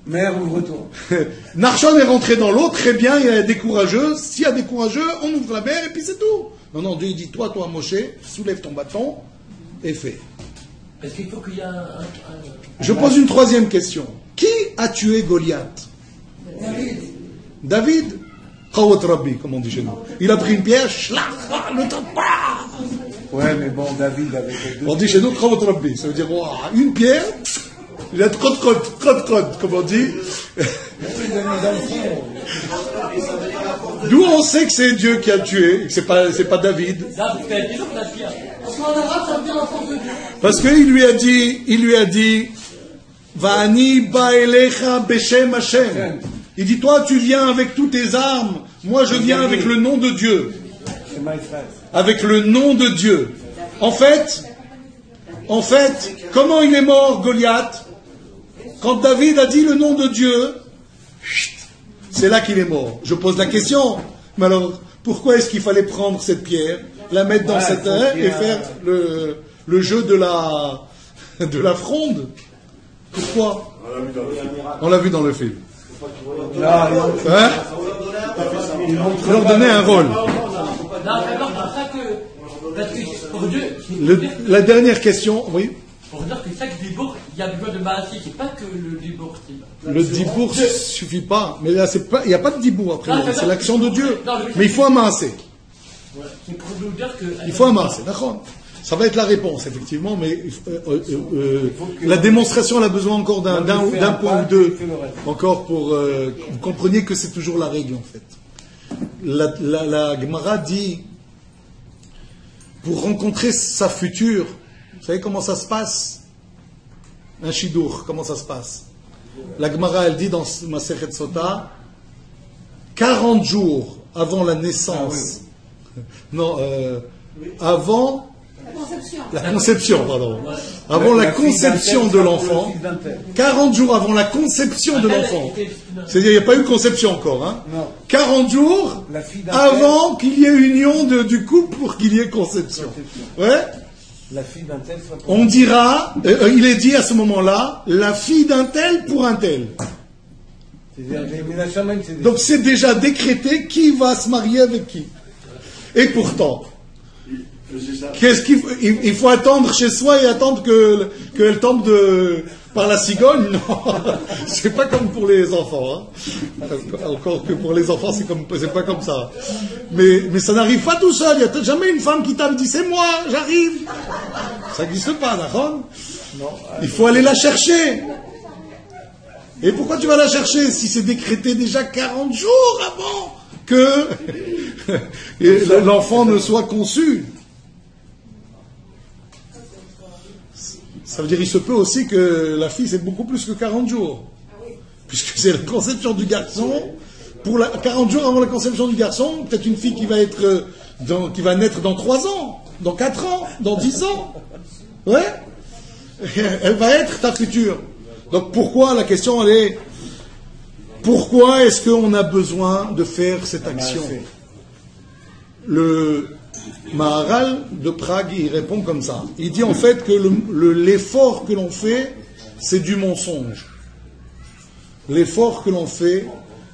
Mère, ouvre-toi. Narshon est rentré dans l'eau, très bien, il y a des courageux. S'il y a des courageux, on ouvre la mer et puis c'est tout. Non, Dieu dit, toi, Moshe, soulève ton bâton et fais. Est-ce qu'il faut qu'il y ait Je pose une troisième question. Qui a tué Goliath? David. Chawat Rabbi, comme on dit chez nous. Il a pris une pierre, le temps pas. Ouais, mais bon, David avec les deux... On dit chez nous Chawat Rabbi, ça veut dire, wow, une pierre, il a trot, comme on dit. D'où on sait que c'est Dieu qui a tué, que c'est pas David. Parce qu'il lui a dit, Va'ani ba'elecha beshem Hashem. Il dit, toi, tu viens avec toutes tes armes. Moi, je viens avec le nom de Dieu. Avec le nom de Dieu. En fait, comment il est mort, Goliath? Quand David a dit le nom de Dieu, c'est là qu'il est mort. Je pose la question. Mais alors, pourquoi est-ce qu'il fallait prendre cette pierre, la mettre dans cette terre et faire le jeu de la fronde? Pourquoi? On l'a vu dans le film. Hein? Il leur donnait un rôle. La dernière question, oui. Pour dire que chaque dibour, il y a besoin de Maasik, c'est pas que le dibour. Le dibour ne suffit pas. Mais là, il n'y a pas de dibour après. C'est l'action de Dieu. Mais il faut amasser. C'est pour nous dire que. Il faut amasser, d'accord? Ça va être la réponse, effectivement, mais la démonstration, elle a besoin encore d'un point ou deux, encore pour que vous compreniez que c'est toujours la règle, en fait. La Gemara dit, pour rencontrer sa future, vous savez comment ça se passe? Un shidour, comment ça se passe? La Gemara, elle dit dans Masechet Sota, 40 jours avant la naissance, avant la conception, pardon. Avant la conception de l'enfant, 40 jours avant la conception de l'enfant. C'est-à-dire, il n'y a pas eu de conception encore, hein. 40 jours avant qu'il y ait union du couple pour qu'il y ait conception. Ouais. On dira, il est dit à ce moment-là, la fille d'un tel pour un tel. Donc c'est déjà décrété qui va se marier avec qui. Et pourtant, Qu'est-ce il faut attendre chez soi et attendre qu'elle tombe par la cigogne? Non, c'est pas comme pour les enfants. Hein. Encore que pour les enfants, c'est pas comme ça. Mais ça n'arrive pas tout seul. Il n'y a jamais une femme qui tape dit c'est moi, j'arrive. Ça n'existe pas, d'accord? Il faut aller la chercher. Et pourquoi tu vas la chercher si c'est décrété déjà 40 jours avant que l'enfant ne soit conçu? Ça veut dire qu'il se peut aussi que la fille, c'est beaucoup plus que 40 jours. Puisque c'est la conception du garçon. 40 jours avant la conception du garçon, peut-être une fille qui va naître dans 3 ans, dans 4 ans, dans 10 ans. Ouais. Elle va être ta future. Donc pourquoi, la question elle est, pourquoi est-ce qu'on a besoin de faire cette action? Le Maharal de Prague, il répond comme ça. Il dit en fait que l'effort que l'on fait, c'est du mensonge. L'effort que l'on fait,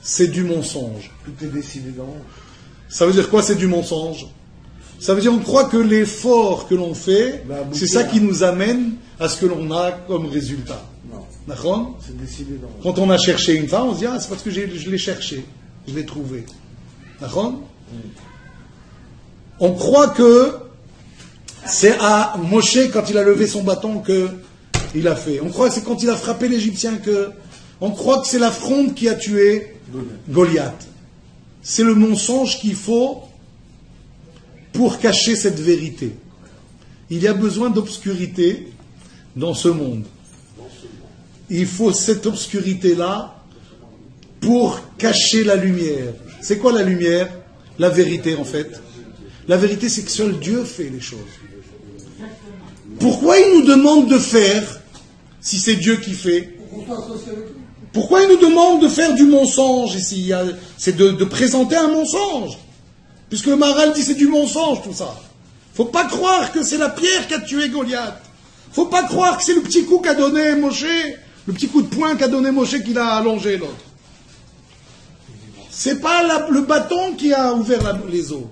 c'est du mensonge. Tout est décidé dans. Ça veut dire quoi, c'est du mensonge? Ça veut dire on croit que l'effort que l'on fait, c'est ça qui nous amène à ce que l'on a comme résultat. D'accord? C'est décidé dans. Quand on a cherché une femme, on se dit c'est parce que je l'ai cherché, je l'ai trouvée. D'accord? On croit que c'est à Moshe, quand il a levé son bâton, qu'il a fait. On croit que c'est quand il a frappé l'Égyptien que. On croit que c'est la fronde qui a tué Goliath. C'est le mensonge qu'il faut pour cacher cette vérité. Il y a besoin d'obscurité dans ce monde. Il faut cette obscurité-là pour cacher la lumière. C'est quoi la lumière? La vérité, en fait. La vérité, c'est que seul Dieu fait les choses. Pourquoi il nous demande de faire, si c'est Dieu qui fait? Pourquoi il nous demande de faire du mensonge ici? C'est de présenter un mensonge. Puisque le Maharal dit c'est du mensonge tout ça. Faut pas croire que c'est la pierre qui a tué Goliath. Faut pas croire que c'est le petit coup qu'a donné Moshe, le petit coup de poing qu'a donné Moshe qu'il a allongé l'autre. C'est pas le bâton qui a ouvert les eaux.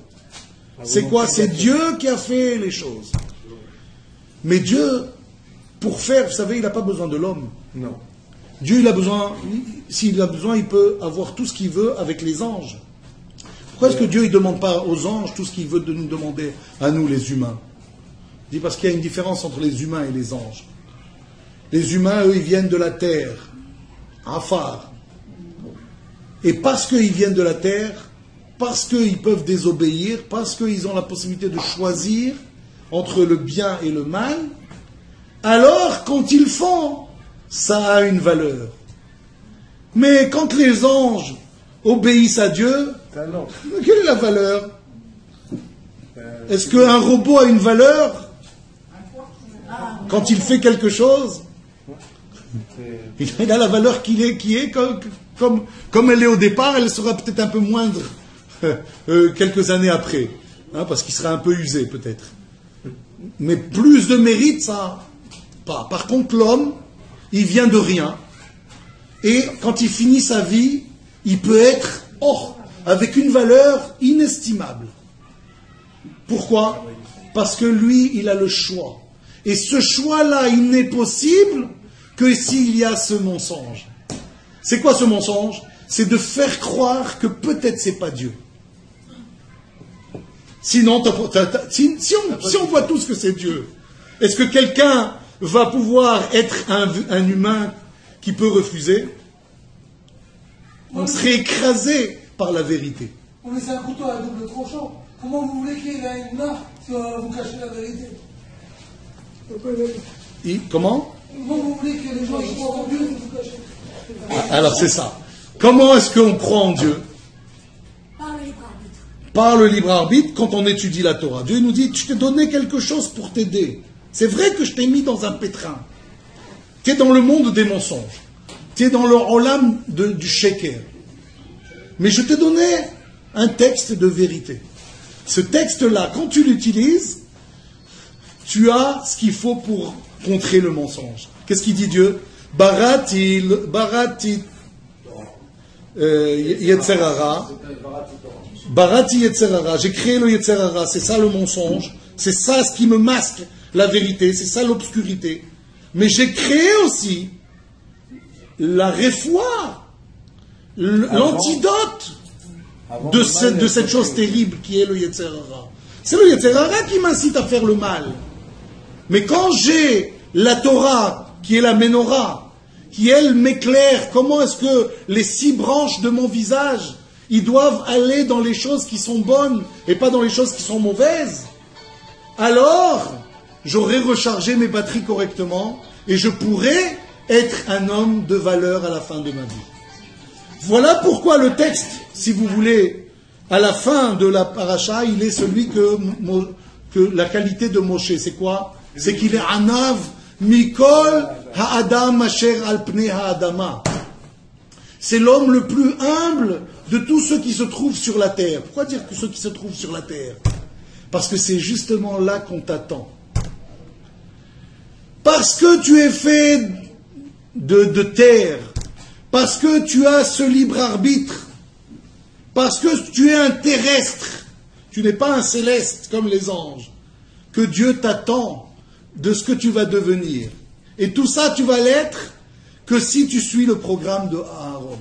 C'est quoi? C'est Dieu qui a fait les choses. Mais Dieu, pour faire, vous savez, il n'a pas besoin de l'homme. Non. Dieu, il a besoin, s'il a besoin, il peut avoir tout ce qu'il veut avec les anges. Pourquoi est-ce que Dieu ne demande pas aux anges tout ce qu'il veut de nous demander à nous, les humains? Il dit parce qu'il y a une différence entre les humains et les anges. Les humains, eux, ils viennent de la terre, Afar. Et parce qu'ils viennent de la terre, parce qu'ils peuvent désobéir, parce qu'ils ont la possibilité de choisir entre le bien et le mal, alors quand ils font, ça a une valeur. Mais quand les anges obéissent à Dieu, quelle est la valeur? Est-ce qu'un robot a une valeur quand il fait quelque chose? Il a la valeur qui est comme elle est au départ, elle sera peut-être un peu moindre quelques années après, hein, parce qu'il sera un peu usé peut-être. Mais plus de mérite, ça pas. Par contre, l'homme, il vient de rien, et quand il finit sa vie, il peut être avec une valeur inestimable. Pourquoi? Parce que lui, il a le choix. Et ce choix-là, il n'est possible que s'il y a ce mensonge. C'est quoi ce mensonge? C'est de faire croire que peut-être c'est pas Dieu. Sinon, si on voit tous que c'est Dieu, est-ce que quelqu'un va pouvoir être un humain qui peut refuser? On serait écrasé par la vérité. On laisse un couteau à double tranchant. Comment vous voulez qu'il y ait une main si on va vous cacher la vérité? Comment? Comment vous voulez que les gens croient en Dieu si vous cachez? Alors c'est ça. Comment est-ce qu'on croit en Dieu? Par le libre arbitre. Par le libre arbitre, quand on étudie la Torah. Dieu nous dit, je t'ai donné quelque chose pour t'aider. C'est vrai que je t'ai mis dans un pétrin. Tu es dans le monde des mensonges. Tu es dans le olam du sheker. Mais je t'ai donné un texte de vérité. Ce texte-là, quand tu l'utilises, tu as ce qu'il faut pour contrer le mensonge. Qu'est-ce qu'il dit Dieu? Barati Yetzerara. Barati Yetzerara. J'ai créé le Yetzerara. C'est ça le mensonge. C'est ça ce qui me masque la vérité, c'est ça l'obscurité. Mais j'ai créé aussi la réfoua, l'antidote de cette chose terrible qui est le Yetzer Hara. C'est le Yetzer Hara qui m'incite à faire le mal. Mais quand j'ai la Torah, qui est la Ménorah, qui elle m'éclaire, comment est-ce que les 6 branches de mon visage, ils doivent aller dans les choses qui sont bonnes et pas dans les choses qui sont mauvaises, alors j'aurai rechargé mes batteries correctement et je pourrai être un homme de valeur à la fin de ma vie. Voilà pourquoi le texte, si vous voulez, à la fin de la paracha, il est celui que la qualité de Moshe, c'est quoi? C'est qu'il est anav mikol ha'adam asher al pnei ha'adama. C'est l'homme le plus humble de tous ceux qui se trouvent sur la terre. Pourquoi dire que ceux qui se trouvent sur la terre? Parce que c'est justement là qu'on t'attend. Parce que tu es fait de terre, parce que tu as ce libre arbitre, parce que tu es un terrestre, tu n'es pas un céleste comme les anges, que Dieu t'attend de ce que tu vas devenir. Et tout ça, tu vas l'être que si tu suis le programme de Aaron.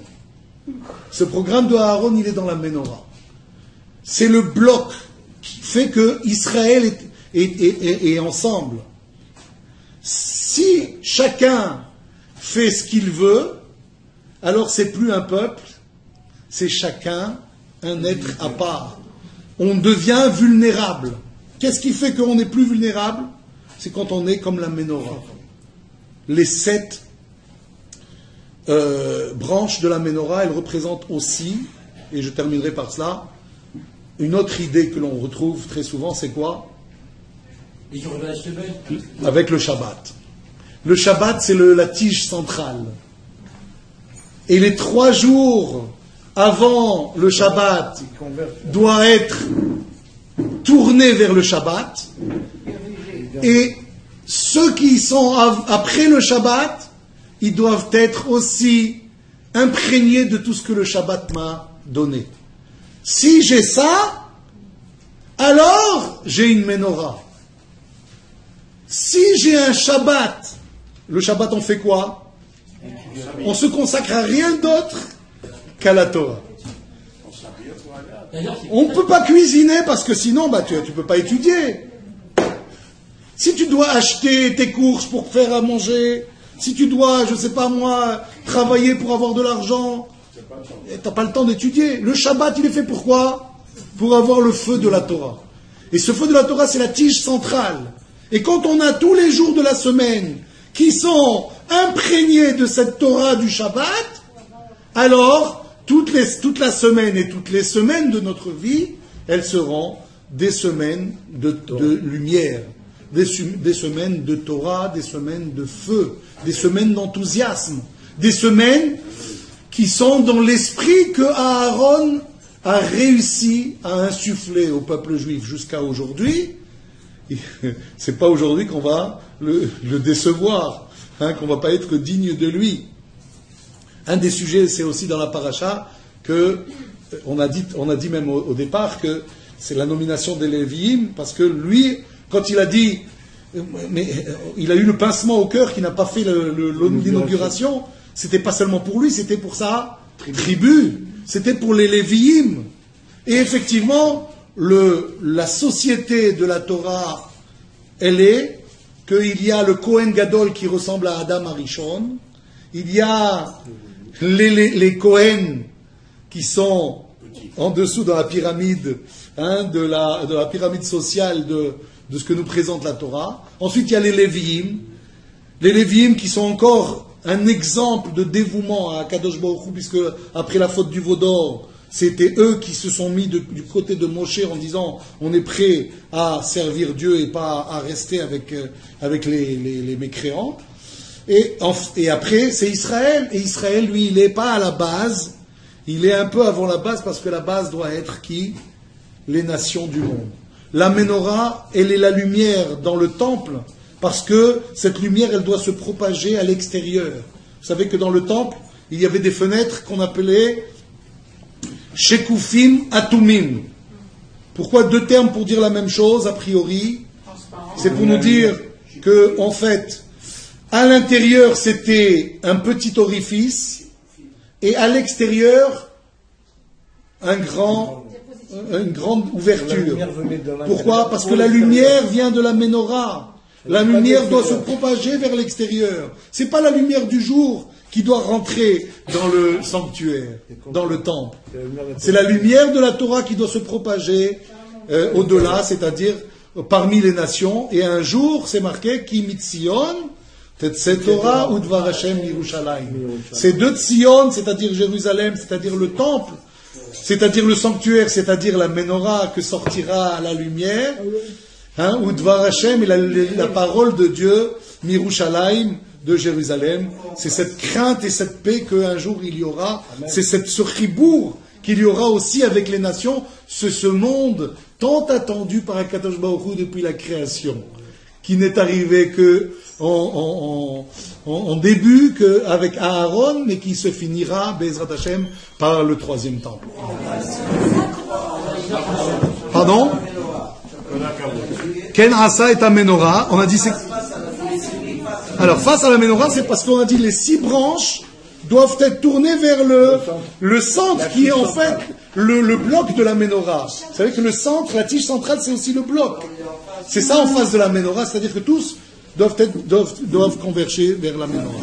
Ce programme de Aaron, il est dans la Ménorah. C'est le bloc qui fait que Israël est ensemble. Si chacun fait ce qu'il veut, alors c'est plus un peuple, c'est chacun un être à part. On devient vulnérable. Qu'est-ce qui fait qu'on n'est plus vulnérable? C'est quand on est comme la Ménorah. Les 7 branches de la Ménorah, elles représentent aussi, et je terminerai par cela, une autre idée que l'on retrouve très souvent, c'est quoi? Avec le Shabbat. Le Shabbat, c'est la tige centrale. Et les 3 jours avant le Shabbat doit être tourné vers le Shabbat. Et ceux qui sont après le Shabbat, ils doivent être aussi imprégnés de tout ce que le Shabbat m'a donné. Si j'ai ça, alors j'ai une Ménorah. Si j'ai un Shabbat, le Shabbat on fait quoi? On se consacre à rien d'autre qu'à la Torah. On ne peut pas cuisiner parce que sinon tu ne peux pas étudier. Si tu dois acheter tes courses pour faire à manger, si tu dois, je ne sais pas moi, travailler pour avoir de l'argent, tu n'as pas le temps d'étudier. Le Shabbat, il est fait pourquoi? Pour avoir le feu de la Torah. Et ce feu de la Torah, c'est la tige centrale. Et quand on a tous les jours de la semaine qui sont imprégnés de cette Torah du Shabbat, alors toute la semaine et toutes les semaines de notre vie, elles seront des semaines de lumière, des semaines de Torah, des semaines de feu, des semaines d'enthousiasme, des semaines qui sont dans l'esprit que Aaron a réussi à insuffler au peuple juif jusqu'à aujourd'hui. C'est pas aujourd'hui qu'on va le décevoir, qu'on va pas être digne de lui. Un des sujets, c'est aussi dans la paracha que on a dit même au départ que c'est la nomination des Lévi'im, parce que lui, quand il a dit, mais il a eu le pincement au cœur qui n'a pas fait l'inauguration, c'était pas seulement pour lui, c'était pour sa tribu, c'était pour les Lévi'im. Et effectivement, la société de la Torah, elle est qu'il y a le Kohen Gadol qui ressemble à Adam Arishon, il y a les Kohen qui sont en dessous dans la pyramide, de la pyramide sociale de ce que nous présente la Torah. Ensuite, il y a les Lévi'im qui sont encore un exemple de dévouement à Kadosh Baruch Hu, puisque après la faute du veau d'or, c'était eux qui se sont mis du côté de Moshe en disant on est prêt à servir Dieu et pas à rester avec les mécréants. Et après, c'est Israël. Et Israël, lui, il n'est pas à la base. Il est un peu avant la base parce que la base doit être qui? Les nations du monde. La Ménorah, elle est la lumière dans le temple parce que cette lumière, elle doit se propager à l'extérieur. Vous savez que dans le temple, il y avait des fenêtres qu'on appelait Shekufim Atumim. Pourquoi 2 termes pour dire la même chose, a priori? C'est pour nous dire que, en fait, à l'intérieur, c'était un petit orifice, et à l'extérieur, une grande ouverture. Pourquoi? Parce que la lumière vient de la menorah. La lumière doit se propager vers l'extérieur. C'est pas la lumière du jour qui doit rentrer dans le sanctuaire, dans le temple. C'est la lumière de la Torah qui doit se propager au-delà, c'est-à-dire parmi les nations. Et un jour, c'est marqué Ki mitzion tetze Torah udvar Hashem Yerushalayim. C'est de Tzion, c'est-à-dire Jérusalem, c'est-à-dire le temple, c'est-à-dire le sanctuaire, c'est-à-dire la menorah que sortira la lumière. Udvar Hashem et la parole de Dieu, Mirushalayim, de Jérusalem. C'est cette crainte et cette paix qu'un jour il y aura. C'est ce chibour qu'il y aura aussi avec les nations. Ce monde tant attendu par Akadosh Baruch Hu depuis la création, qui n'est arrivé que en début avec Aaron, mais qui se finira, Bezrat Hashem, par le troisième temple. Pardon? Ken Asa est à Menorah. On a dit alors face à la Menorah, c'est parce qu'on a dit les 6 branches doivent être tournées vers le centre qui est en fait le bloc de la Menorah. Vous savez que le centre, la tige centrale, c'est aussi le bloc. C'est ça en face de la Menorah, c'est-à-dire que tous doivent converger vers la Menorah.